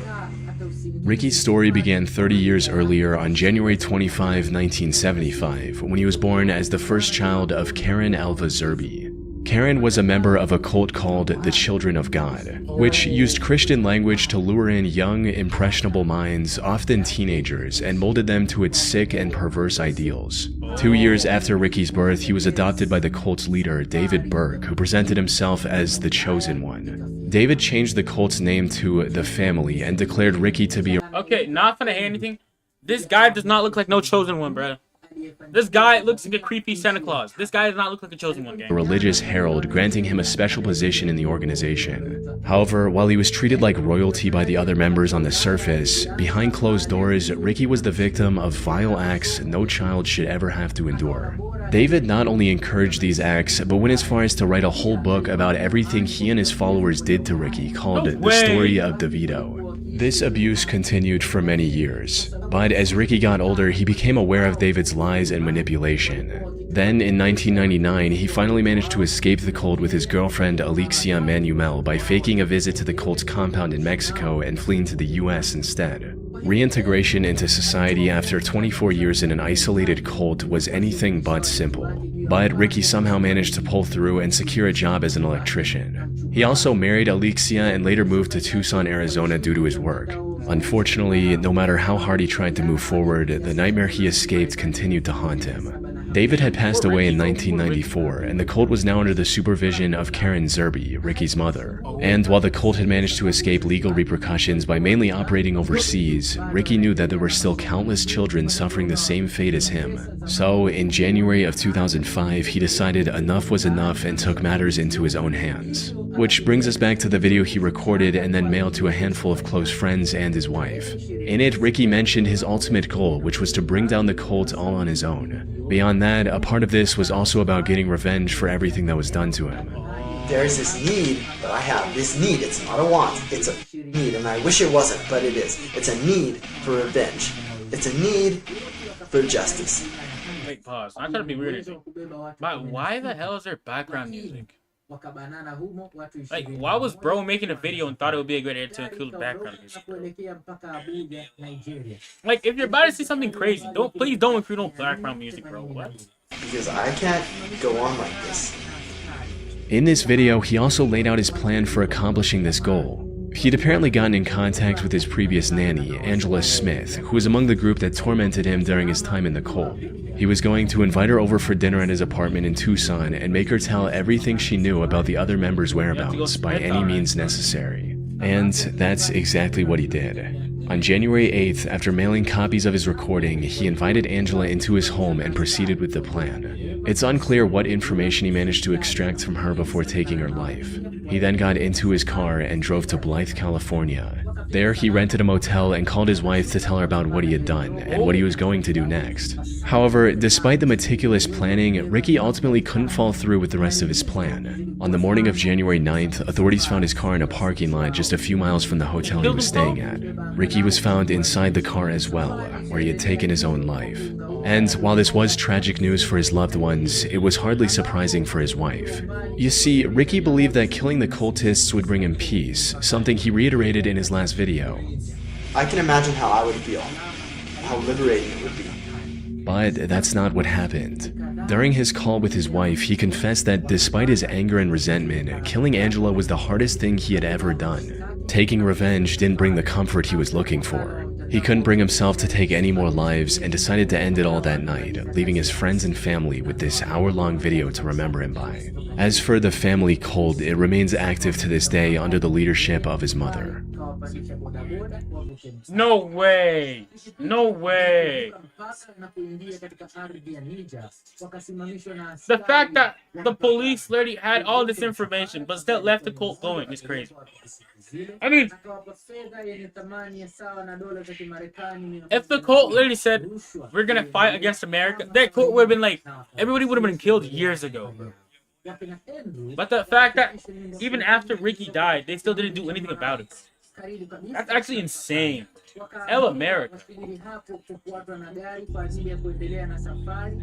Ricky's story began 30 years earlier on January 25, 1975, when he was born as the first child of Karen Alva Zerby. Karen was a member of a cult called the Children of God, which used Christian language to lure in young, impressionable minds, often teenagers, and molded them to its sick and perverse ideals. 2 years after Ricky's birth, he was adopted by the cult's leader, David Burke, who presented himself as the Chosen One. David changed the cult's name to The Family and declared Ricky to be Okay, not gonna hear anything. This guy does not look like no chosen one, bro. This guy looks like a creepy Santa Claus. This guy does not look like a chosen one, gang. a religious herald, granting him a special position in the organization. However, while he was treated like royalty by the other members on the surface, behind closed doors, Ricky was the victim of vile acts no child should ever have to endure. David not only encouraged these acts, but went as far as to write a whole book about everything he and his followers did to Ricky, called The Story of DeVito. This abuse continued for many years, but as Ricky got older, he became aware of David's lies and manipulation. Then, in 1999, he finally managed to escape the cult with his girlfriend Alexia Manuel by faking a visit to the cult's compound in Mexico and fleeing to the US instead. Reintegration into society after 24 years in an isolated cult was anything but simple. But Ricky somehow managed to pull through and secure a job as an electrician. He also married Alexia and later moved to Tucson, Arizona due to his work. Unfortunately, no matter how hard he tried to move forward, the nightmare he escaped continued to haunt him. David had passed away in 1994, and the cult was now under the supervision of Karen Zerby, Ricky's mother. And while the cult had managed to escape legal repercussions by mainly operating overseas, Ricky knew that there were still countless children suffering the same fate as him. So, in January of 2005, he decided enough was enough and took matters into his own hands. Which brings us back to the video he recorded and then mailed to a handful of close friends and his wife. In it, Ricky mentioned his ultimate goal, which was to bring down the cult all on his own. Beyond that, a part of this was also about getting revenge for everything that was done to him. There's this need that I have. This need, it's not a want, it's a need. And I wish it wasn't, but it is. It's a need for revenge. It's a need for justice. Wait, pause. I'm trying to be weird. But why the hell is there background music? Like, why was bro making a video and thought it would be a good idea to include background music? Like, if you're about to see something crazy, please don't include no background music, bro. What? Because I can't go on like this. In this video, he also laid out his plan for accomplishing this goal. He'd apparently gotten in contact with his previous nanny, Angela Smith, who was among the group that tormented him during his time in the cult. He was going to invite her over for dinner at his apartment in Tucson and make her tell everything she knew about the other members' whereabouts by any means necessary. And that's exactly what he did. On January 8th, after mailing copies of his recording, he invited Angela into his home and proceeded with the plan. It's unclear what information he managed to extract from her before taking her life. He then got into his car and drove to Blythe, California. There, he rented a motel and called his wife to tell her about what he had done and what he was going to do next. However, despite the meticulous planning, Ricky ultimately couldn't follow through with the rest of his plan. On the morning of January 9th, authorities found his car in a parking lot just a few miles from the hotel he was staying at. Ricky was found inside the car as well, where he had taken his own life. And while this was tragic news for his loved ones, it was hardly surprising for his wife. You see, Ricky believed that killing the cultists would bring him peace, something he reiterated in his last video. I can imagine how I would feel, how liberating it would be. But that's not what happened. During his call with his wife, he confessed that despite his anger and resentment, killing Angela was the hardest thing he had ever done. Taking revenge didn't bring the comfort he was looking for. He couldn't bring himself to take any more lives and decided to end it all that night, leaving his friends and family with this hour-long video to remember him by. As for the family cult, it remains active to this day under the leadership of his mother. No way! No way! The fact that the police literally had all this information but still left the cult going is crazy. I mean, if the cult literally said, we're gonna fight against America, that cult would have been like, everybody would have been killed years ago. wakina Andrew, But the fact that even after Ricky died, they still didn't do anything about it. karibu kabisa That's actually insane. wakaamua Hell America. wasubiri hapo kufuatwa na gari kwa ajili ya kuendelea na safari.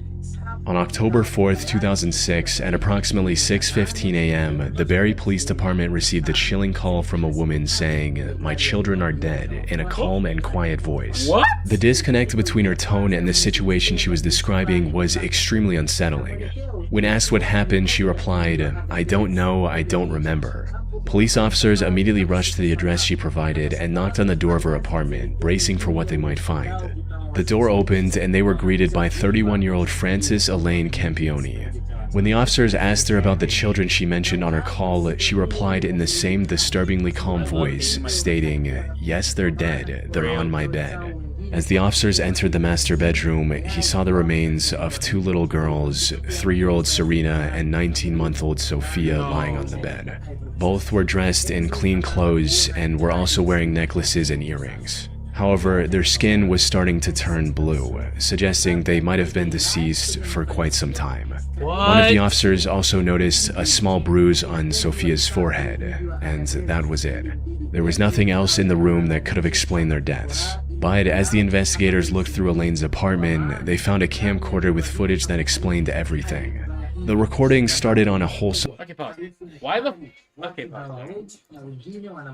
Hapo On October 4th, 2006, at approximately 6:15 a.m., the Barrie Police Department received a chilling call from a woman saying, "My children are dead," in a calm and quiet voice. What? The disconnect between her tone and the situation she was describing was extremely unsettling. When asked what happened, she replied, "I don't know, I don't remember." Police officers immediately rushed to the address she provided and knocked on the door of her apartment, bracing for what they might find. The door opened and they were greeted by 31-year-old Frances Elaine Campione. When the officers asked her about the children she mentioned on her call, she replied in the same disturbingly calm voice, stating, "Yes, they're dead. They're on my bed." As the officers entered the master bedroom, he saw the remains of two little girls, 3-year-old Serena and 19-month-old Sophia, lying on the bed. Both were dressed in clean clothes and were also wearing necklaces and earrings. However, their skin was starting to turn blue, suggesting they might have been deceased for quite some time. One of the officers also noticed a small bruise on Sophia's forehead, and that was it. There was nothing else in the room that could have explained their deaths. But as the investigators looked through Elaine's apartment, they found a camcorder with footage that explained everything. The recording started on a wholesome. Okay, pause. Why the? Okay, pause.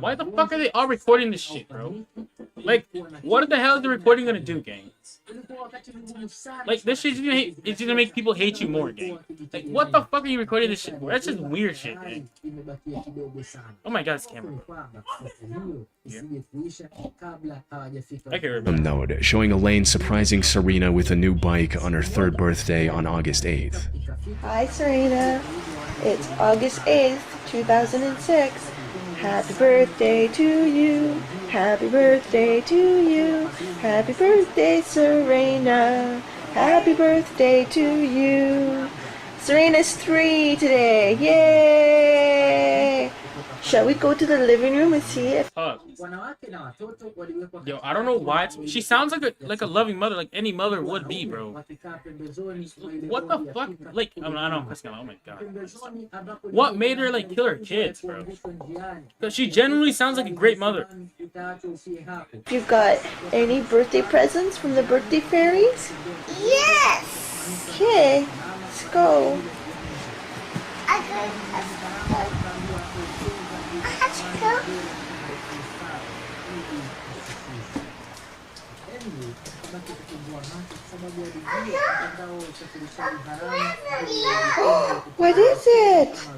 Why the fuck are they all recording this shit, bro? Like, what the hell is the recording gonna do, gang? Like, this shit's gonna make people hate you more, gang. Like, what the fuck are you recording this shit for? That's just weird shit, gang. Oh my god, it's camera. Okay, remember. Note showing Elaine surprising Serena with a new bike on her 3rd birthday on August 8th. Hi Serena, it's August 8th, 2006. Happy birthday to you, happy birthday to you, happy birthday Serena, happy birthday to you. Serena's 3 today, yay! Shall we go to the living room and see if... Yo, I don't know why. She sounds like a loving mother, like any mother would be, bro. What the fuck? Like, I don't know. Oh my god. What made her like kill her kids, bro? Because she genuinely sounds like a great mother. If you've got any birthday presents from the birthday fairies? Yes! Okay, let's go. What is it?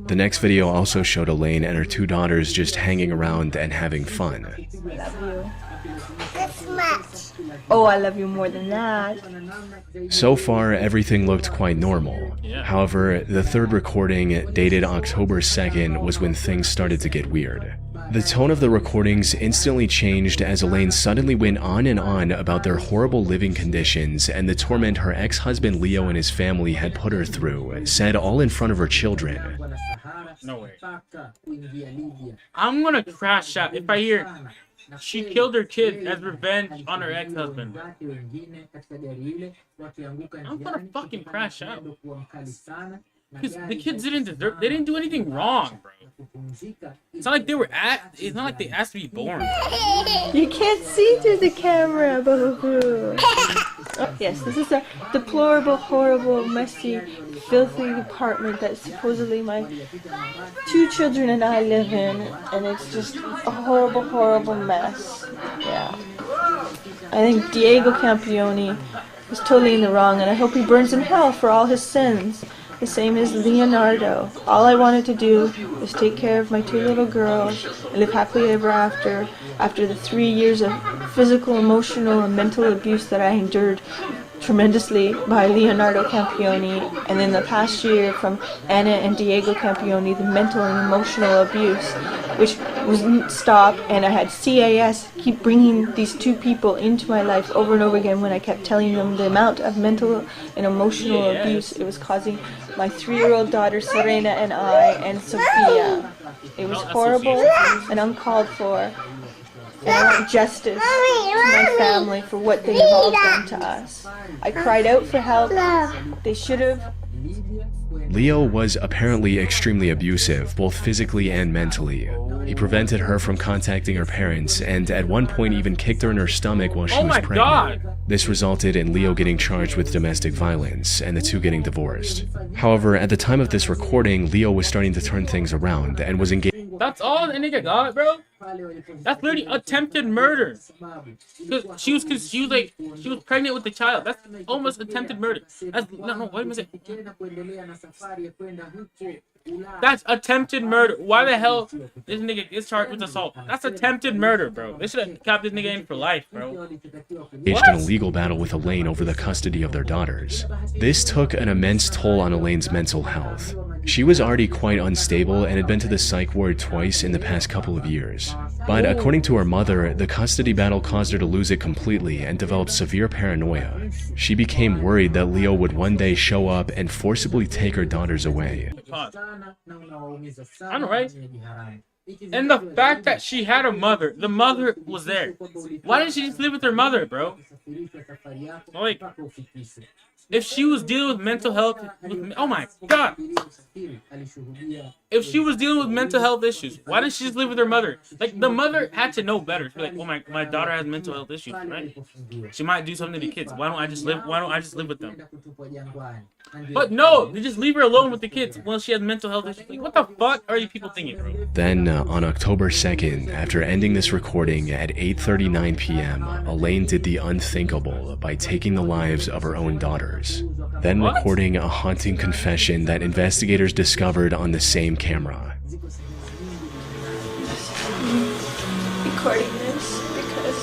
The next video also showed Elaine and her 2 daughters just hanging around and having fun. Love you. This much. Oh, I love you more than that. So far, everything looked quite normal. However, the 3rd recording, dated October 2nd, was when things started to get weird. The tone of the recordings instantly changed as Elaine suddenly went on and on about their horrible living conditions and the torment her ex-husband Leo and his family had put her through, said all in front of her children. No way. I'm gonna crash out if I hear she killed her kid as revenge on her ex-husband. I'm gonna fucking crash out. Because the kids didn't do anything wrong, bro. It's not like it's not like they asked to be born. You can't see through the camera, boo-hoo. Oh, yes, this is a deplorable, horrible, messy, filthy apartment that supposedly my 2 children and I live in, and it's just a horrible, horrible mess. Yeah. I think Diego Campione was totally in the wrong, and I hope he burns in hell for all his sins. The same as Leonardo. All I wanted to do was take care of my 2 little girls and live happily ever after the 3 years of physical, emotional, and mental abuse that I endured tremendously by Leonardo Campione, and then the past year from Anna and Diego Campione, the mental and emotional abuse, which wouldn't stop, and I had CAS keep bringing these 2 people into my life over and over again when I kept telling them the amount of mental and emotional abuse it was causing my 3-year-old daughter Serena and I and Sophia. It was horrible and uncalled for. And I want justice to my family for what they have all done to us. I cried out for help. They should have Leo was apparently extremely abusive, both physically and mentally. He prevented her from contacting her parents and at one point even kicked her in her stomach while she Oh was my pregnant. God. This resulted in Leo getting charged with domestic violence and the two getting divorced. However, at the time of this recording, Leo was starting to turn things around and was engaged. That's all the nigga got, bro. That's literally attempted murder. Cause she was pregnant with the child. That's almost attempted murder. That's no, wait a minute. That's attempted murder. Why the hell this nigga is charged with assault? That's attempted murder, bro. They should have kept this nigga in for life, bro. Engaged in a legal battle with Elaine over the custody of their daughters. This took an immense toll on Elaine's mental health. She was already quite unstable and had been to the psych ward twice in the past couple of years. But according to her mother, the custody battle caused her to lose it completely and develop severe paranoia. She became worried that Leo would one day show up and forcibly take her daughters away. I know, right? And the fact that she had a mother, the mother was there. Why didn't she just live with her mother, bro? Like, if she was dealing with mental health, oh my God. If she was dealing with mental health issues, why didn't she just live with her mother? Like, the mother had to know better. She'd be like, oh my daughter has mental health issues, right? She might do something to kids. Why don't I just live with them? But no, they just leave her alone with the kids when she has mental health issues. Like, what the fuck are you people thinking, bro? Then, on October 2nd, after ending this recording at 8:39 p.m., Elaine did the unthinkable by taking the lives of her own daughters, then What? recording a haunting confession that investigators discovered on the same camera. Recording this because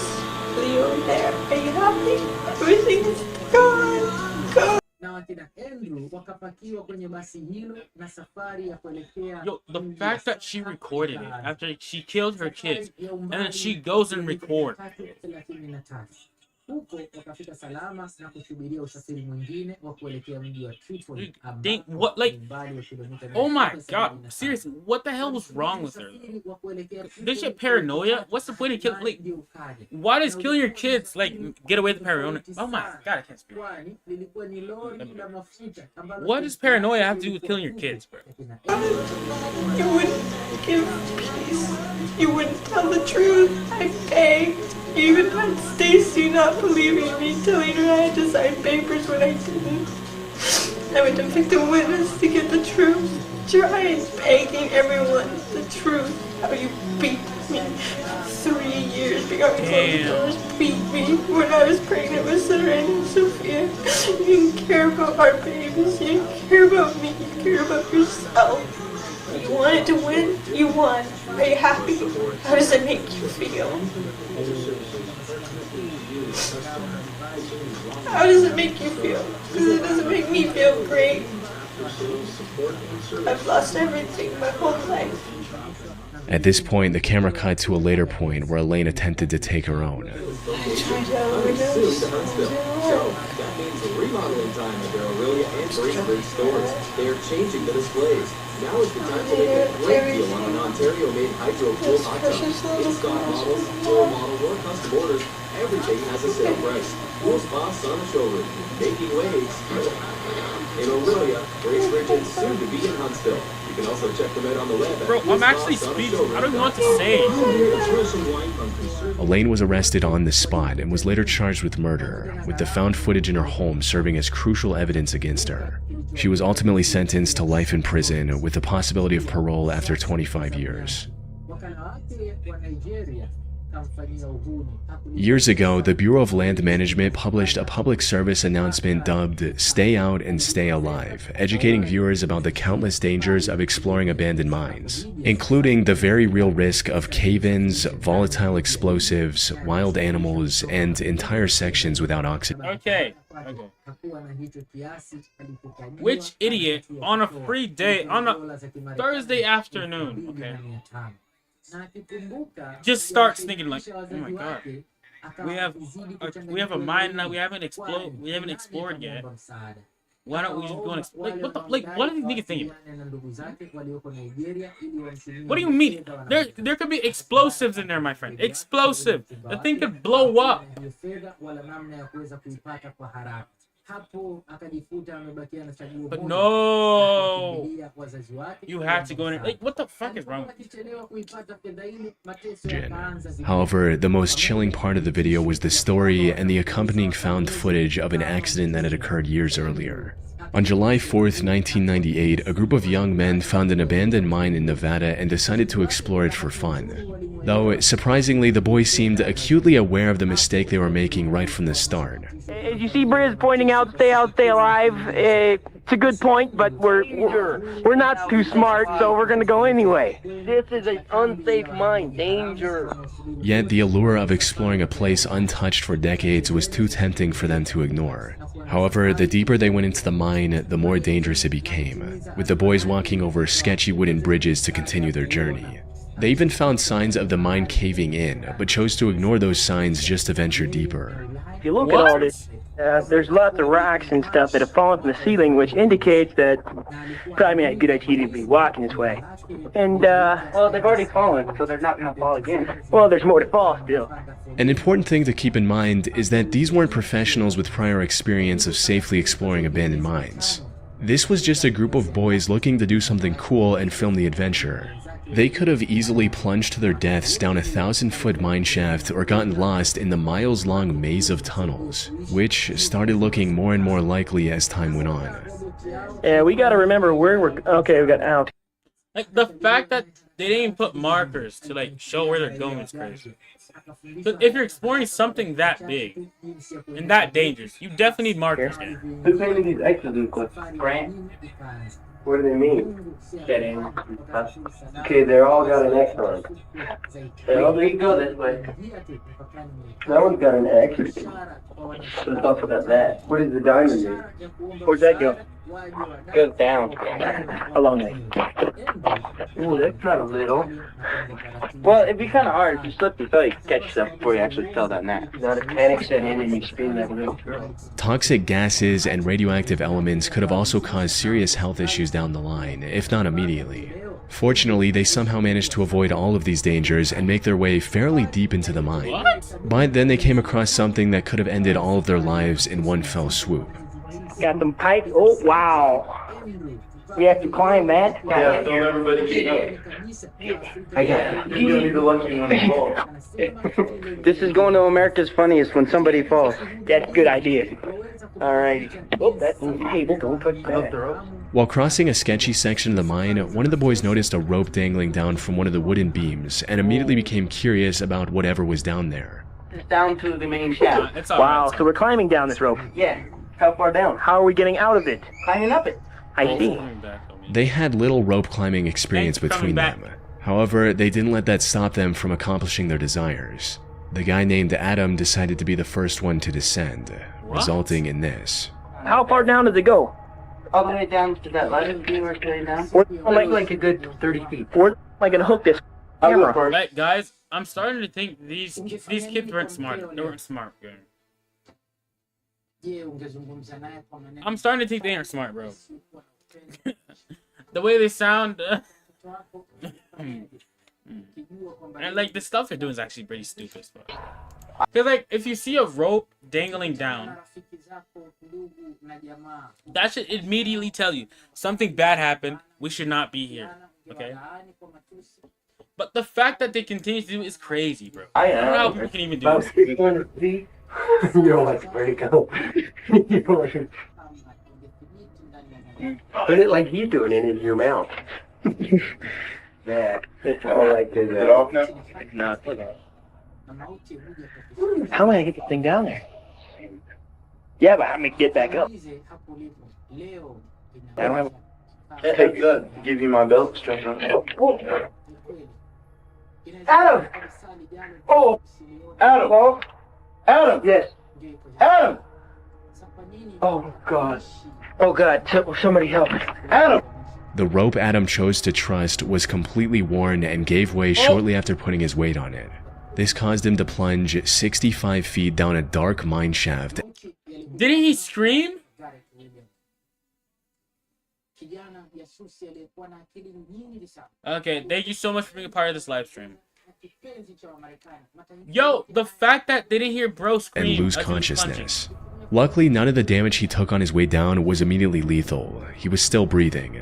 Leo and I are very happy. Everything is gone. Na wakina Andrew wakapakiwa kwenye basi hilo na safari ya kuelekea Yo, the fact that she recorded it after she killed her kids, and then she goes and records. Huko wakafika salama na kusubiria usafiri mwingine wa kuelekea mji wa Tripoli. Think what, like, oh my God, seriously, what the hell was wrong with her? This shit paranoia? What's the point of killing? Like, why does killing your kids like get away with paranoia? Oh my God, I can't speak. What does paranoia have to do with killing your kids, bro? You wouldn't give peace. You wouldn't tell the truth. I begged. You even had Stacy not believing me, telling her I had to sign papers when I didn't. I went to victim witness to get the truth. Trying, begging everyone the truth. How you beat me for 3 years behind closed doors, beat me when I was pregnant with Serena and Sophia. You didn't care about our babies. You didn't care about me. You cared about yourself. You wanted to win. You won. Are you happy? How does it make you feel? How does it make you feel? Because it doesn't make me feel great. I've lost everything my whole life. At this point, the camera cut to a later point where Elaine attempted to take her own. I tried to overdose. That means remodeling time at their Aurelia and Braintree stores. They are changing the displays. Now is the time to make a great deal on an Ontario-made hydro-cooled hot tub. In stock models, floor models, or custom orders, everything has a sale price. Pool Spa Sauna Showroom, making waves in Aurelia, Bracebridge, and soon to be in Huntsville. You can also check them out on the web at Bro, I'm actually Pool Spa Sauna speechless. Showroom. I don't know what to say. Elaine was arrested on the spot and was later charged with murder, with the found footage in her home serving as crucial evidence against her. She was ultimately sentenced to life in prison with the possibility of parole after 25 years. Years ago, the Bureau of Land Management published a public service announcement dubbed Stay Out and Stay Alive, educating viewers about the countless dangers of exploring abandoned mines, including the very real risk of cave-ins, volatile explosives, wild animals, and entire sections without oxygen. Okay. Which idiot on a free day, on a Thursday afternoon, okay, just starts thinking like, oh my God, we have a mine now we haven't explored yet. Why don't we just go and explore? What are these niggas thinking? What do you mean? There could be explosives in there, my friend. Explosive. The thing could blow up. Hapo akajikuta amebakia na chaguo But moja, no, kukimbilia wazazi wake you have to go in. Like, what the fuck is wrong? Akichelewa kuipata fedha ile, mateso yakaanza zikiwa. However, the most chilling part of the video was the story and the accompanying found footage of an accident that had occurred years earlier. On July 4th, 1998, a group of young men found an abandoned mine in Nevada and decided to explore it for fun. Though, surprisingly, the boys seemed acutely aware of the mistake they were making right from the start. As you see Briz pointing out, stay alive. It's a good point, but we're not too smart, so we're gonna go anyway. This is an unsafe mine. Danger. Yet, the allure of exploring a place untouched for decades was too tempting for them to ignore. However, the deeper they went into the mine, the more dangerous it became, with the boys walking over sketchy wooden bridges to continue their journey. They even found signs of the mine caving in, but chose to ignore those signs just to venture deeper. If you look at all this, there's lots of rocks and stuff that have fallen from the ceiling, which indicates that probably a good idea to be walking this way. And, well, they've already fallen, so they're not gonna fall again. Well, there's more to fall still. An important thing to keep in mind is that these weren't professionals with prior experience of safely exploring abandoned mines. This was just a group of boys looking to do something cool and film the adventure. They could have easily plunged to their deaths down a 1,000-foot mine shaft or gotten lost in the miles-long maze of tunnels, which started looking more and more likely as time went on. Yeah, we gotta remember where we're... Okay, we got out. Like, the fact that they didn't even put markers to, like, show where they're going is crazy. But if you're exploring something that big and that dangerous, you definitely need markers here. Who's painting these X's in clips? Grant? What do they mean? Dead end. Okay, they're all got an X on them. They can go this way. That one's got an X. Let's talk about that. What does the diamond mean? Where's that go? Goes down. A long way. Ooh, that's not a little. Well, it'd be kind of hard if you slipped and fell. You could catch yourself before you actually fell down there. Not if panic set in and you spin like a little girl. Toxic gases and radioactive elements could have also caused serious health issues down the line, if not immediately. Fortunately, they somehow managed to avoid all of these dangers and make their way fairly deep into the mine. What? But then they came across something that could have ended all of their lives in one fell swoop. Got them pipes. Oh, wow. We have to climb that. Yeah, don't everybody get up. I got it. You're gonna be the lucky one to fall. This is going to America's Funniest when somebody falls. That's a good idea. Alright. Oh, that's on the table. Don't touch that. While crossing a sketchy section of the mine, one of the boys noticed a rope dangling down from one of the wooden beams and immediately became curious about whatever was down there. It's down to the main shaft. It's all right. Wow, so we're climbing down this rope. Yeah. How far down? How are we getting out of it? Climbing up it. I see. They had little rope climbing experience Thanks for between coming them. However, they didn't let that stop them from accomplishing their desires. The guy named Adam decided to be the first one to descend, resulting in this. How far down does it go? All the way down to that ladder we were going down. We're Like a good 30 feet. Where am I gonna hook this camera? Right, guys, I'm starting to think these kids weren't smart. They weren't smart, gang. I'm starting to think they aren't smart, bro. The way they sound, and like the stuff they're doing is actually pretty stupid. Cause like if you see a rope dangling down, that should immediately tell you something bad happened. We should not be here. Okay. But the fact that they continue to do it is crazy, bro. I don't know how people can even do this. You're like, where'd it go? Put it like he's doing it in your mouth. Yeah, it's all like this. Is it off now? No. How am I gonna get the thing down there? Yeah, but how am I get back up? I don't have. Take that. Give you my belt. Strap on. Adam! Oh! Adam! Oh! Adam! Yes. Adam! Oh God. Oh God, somebody help. Adam! The rope Adam chose to trust was completely worn and gave way shortly after putting his weight on it. This caused him to plunge 65 feet down a dark mine shaft. Didn't he scream? Okay, thank you so much for being a part of this live stream. Yo, the fact that they didn't hear bro scream And lose as he was consciousness. Luckily, none of the damage he took on his way down was immediately lethal. He was still breathing.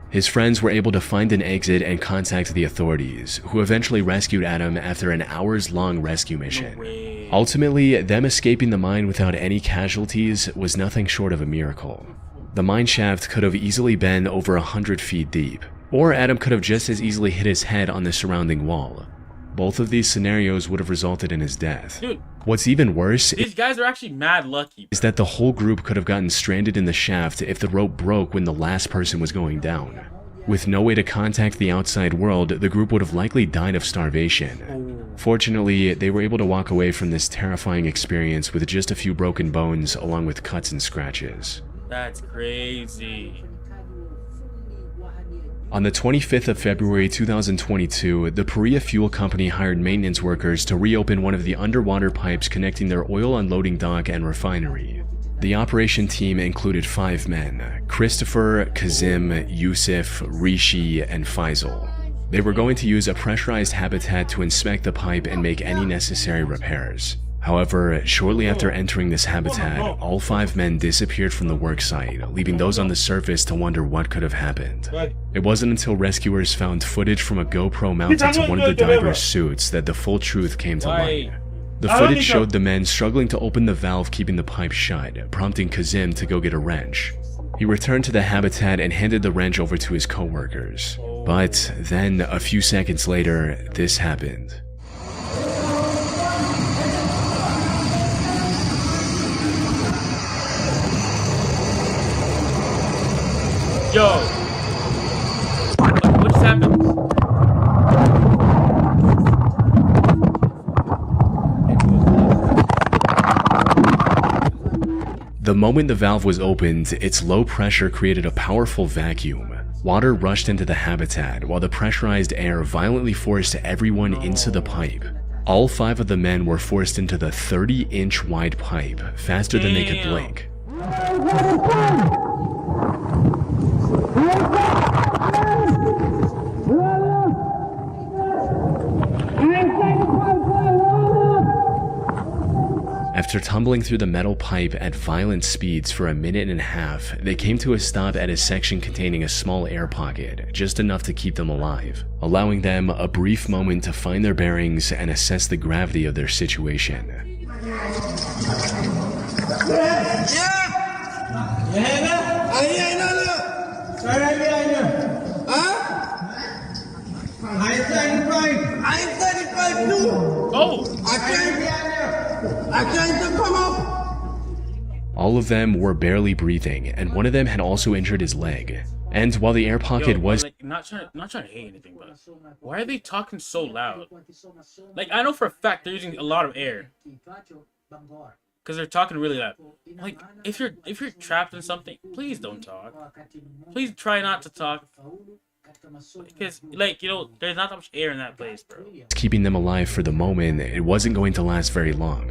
His friends were able to find an exit and contact the authorities, who eventually rescued Adam after an hours-long rescue mission. Ultimately, them escaping the mine without any casualties was nothing short of a miracle. The mine shaft could have easily been over 100 feet deep, or Adam could have just as easily hit his head on the surrounding wall. Both of these scenarios would have resulted in his death. Dude, what's even worse these guys are actually mad lucky, is that the whole group could have gotten stranded in the shaft if the rope broke when the last person was going down. With no way to contact the outside world, the group would have likely died of starvation. Fortunately, they were able to walk away from this terrifying experience with just a few broken bones along with cuts and scratches. That's crazy. On the 25th of February 2022, the Perea Fuel Company hired maintenance workers to reopen one of the underwater pipes connecting their oil unloading dock and refinery. The operation team included 5 men: Christopher, Kazim, Yusuf, Rishi, and Faisal. They were going to use a pressurized habitat to inspect the pipe and make any necessary repairs. However, shortly after entering this habitat, all 5 men disappeared from the worksite, leaving those on the surface to wonder what could have happened. It wasn't until rescuers found footage from a GoPro mounted to one of the divers' suits that the full truth came to light. The footage showed the men struggling to open the valve keeping the pipe shut, prompting Kazim to go get a wrench. He returned to the habitat and handed the wrench over to his co-workers. But then, a few seconds later, this happened. Yo! What just happened? The moment the valve was opened, its low pressure created a powerful vacuum. Water rushed into the habitat, while the pressurized air violently forced everyone into the pipe. All 5 of the men were forced into the 30-inch wide pipe, faster than they could blink. After tumbling through the metal pipe at violent speeds for a minute and a half, they came to a stop at a section containing a small air pocket, just enough to keep them alive, allowing them a brief moment to find their bearings and assess the gravity of their situation. All of them were barely breathing, and one of them had also injured his leg. And while the air pocket was not trying to hate anything, but why are they talking so loud? Like, I know for a fact they're using a lot of air because they're talking really loud. Like, if you're trapped in something, please don't talk. Please try not to talk. Because, like, you know, there's not that much air in that place, bro. Keeping them alive for the moment, it wasn't going to last very long.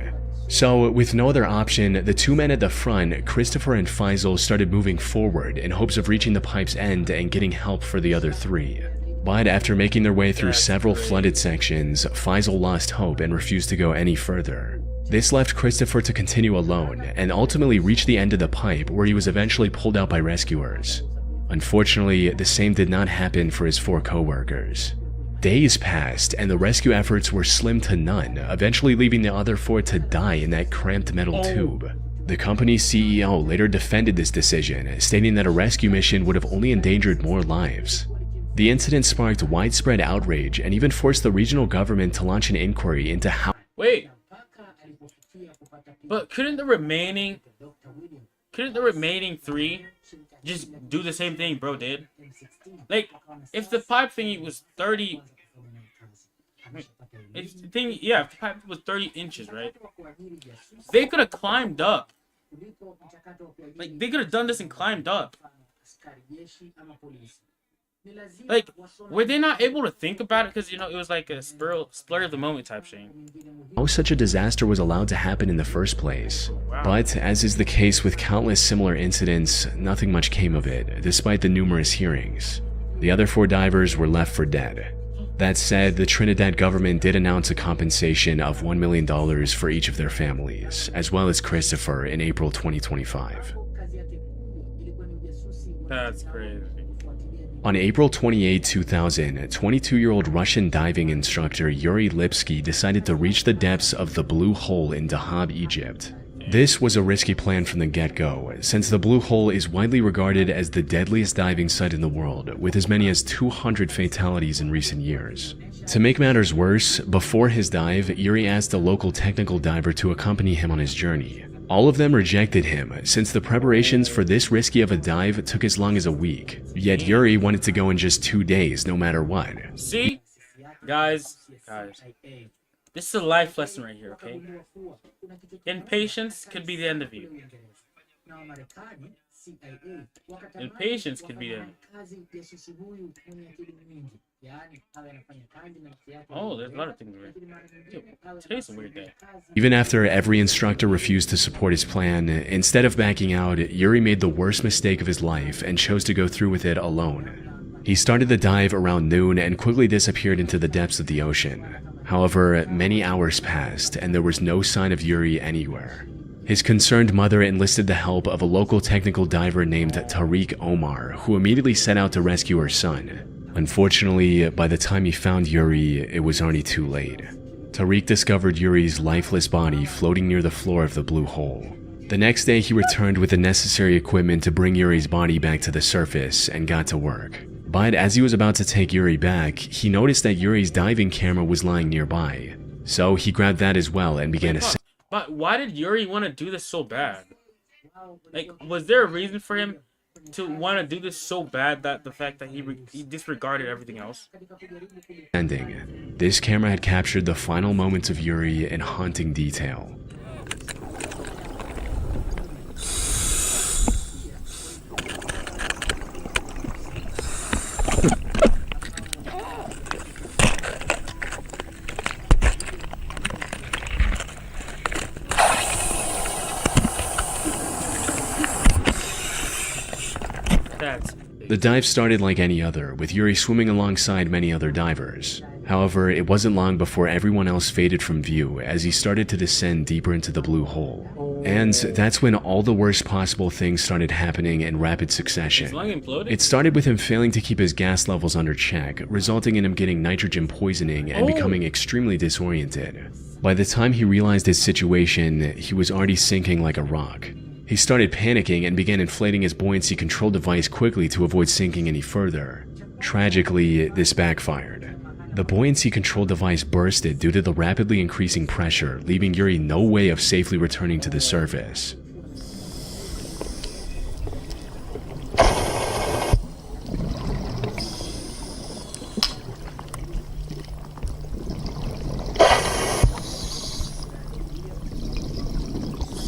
So, with no other option, the 2 men at the front, Christopher and Faisal, started moving forward in hopes of reaching the pipe's end and getting help for the other 3. But after making their way through several flooded sections, Faisal lost hope and refused to go any further. This left Christopher to continue alone, and ultimately reach the end of the pipe, where he was eventually pulled out by rescuers. Unfortunately, the same did not happen for his 4 co-workers. Days passed, and the rescue efforts were slim to none, eventually leaving the other 4 to die in that cramped metal tube. The company's CEO later defended this decision, stating that a rescue mission would have only endangered more lives. The incident sparked widespread outrage and even forced the regional government to launch an inquiry into how— Wait, but couldn't the remaining 3 just do the same thing bro did? Like, if the pipe thingy was 30, if the pipe was 30 inches, right? They could have climbed up. Like, they could have done this and climbed up. Like, were they not able to think about it? Because, you know, it was like a spur of the moment type thing. How such a disaster was allowed to happen in the first place. Wow. But, as is the case with countless similar incidents, nothing much came of it, despite the numerous hearings. The other 4 divers were left for dead. That said, the Trinidad government did announce a compensation of $1 million for each of their families, as well as Christopher, in April 2025. That's crazy. On April 28, 2000, 22-year-old Russian diving instructor Yuri Lipsky decided to reach the depths of the Blue Hole in Dahab, Egypt. This was a risky plan from the get-go, since the Blue Hole is widely regarded as the deadliest diving site in the world, with as many as 200 fatalities in recent years. To make matters worse, before his dive, Yuri asked a local technical diver to accompany him on his journey. All of them rejected him, since the preparations for this risky of a dive took as long as a week. Yet Yuri wanted to go in just 2 days, no matter what. See? Guys. This is a life lesson right here, okay? Impatience could be the end of you. Impatience could be the end. Oh, there's a lot of things right. Today's a weird day. Even after every instructor refused to support his plan, instead of backing out, Yuri made the worst mistake of his life and chose to go through with it alone. He started the dive around noon and quickly disappeared into the depths of the ocean. However, many hours passed and there was no sign of Yuri anywhere. His concerned mother enlisted the help of a local technical diver named Tariq Omar, who immediately set out to rescue her son. Unfortunately, by the time he found Yuri, it was already too late. Tariq discovered Yuri's lifeless body floating near the floor of the Blue Hole. The next day, he returned with the necessary equipment to bring Yuri's body back to the surface and got to work. But as he was about to take Yuri back, he noticed that Yuri's diving camera was lying nearby. So he grabbed that as well and began to... But why did Yuri want to do this so bad? Like, was there a reason for him to want to do this so bad that the fact that he disregarded everything else? Ending. This camera had captured the final moments of Yuri in haunting detail. The dive started like any other, with Yuri swimming alongside many other divers. However, it wasn't long before everyone else faded from view as he started to descend deeper into the Blue Hole. And that's when all the worst possible things started happening in rapid succession. It started with him failing to keep his gas levels under check, resulting in him getting nitrogen poisoning and becoming extremely disoriented. By the time he realized his situation, he was already sinking like a rock. He started panicking and began inflating his buoyancy control device quickly to avoid sinking any further. Tragically, this backfired. The buoyancy control device bursted due to the rapidly increasing pressure, leaving Yuri no way of safely returning to the surface.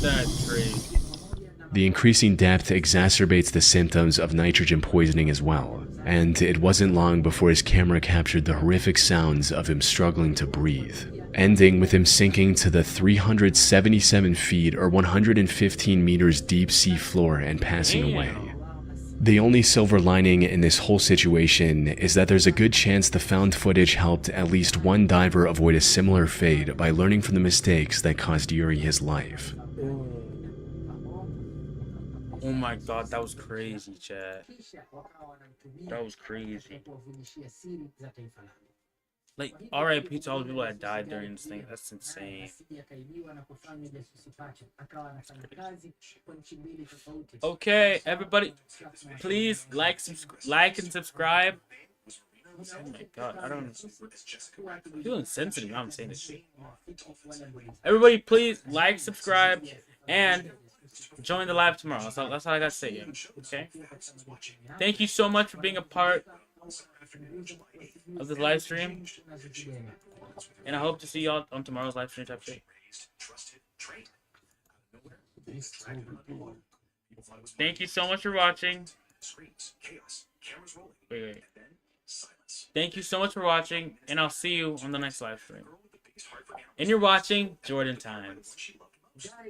That's crazy. The increasing depth exacerbates the symptoms of nitrogen poisoning as well, and it wasn't long before his camera captured the horrific sounds of him struggling to breathe, ending with him sinking to the 377 feet or 115 meters deep sea floor and passing away. The only silver lining in this whole situation is that there's a good chance the found footage helped at least one diver avoid a similar fate by learning from the mistakes that cost Yuri his life. Oh my god, that was crazy, Chad. That was crazy. Like, RIP to all the people that died during this thing. That's insane. Okay, everybody, please like and subscribe. Oh my god, I don't I'm feeling sensitive now I'm saying this shit. Everybody, please like, subscribe, and join the live tomorrow. That's all I gotta say here. Okay? Thank you so much for being a part of this live stream. And I hope to see y'all on tomorrow's live stream type shit. Thank you so much for watching. Wait. Thank you so much for watching, and I'll see you on the next live stream. And you're watching Jordan Times.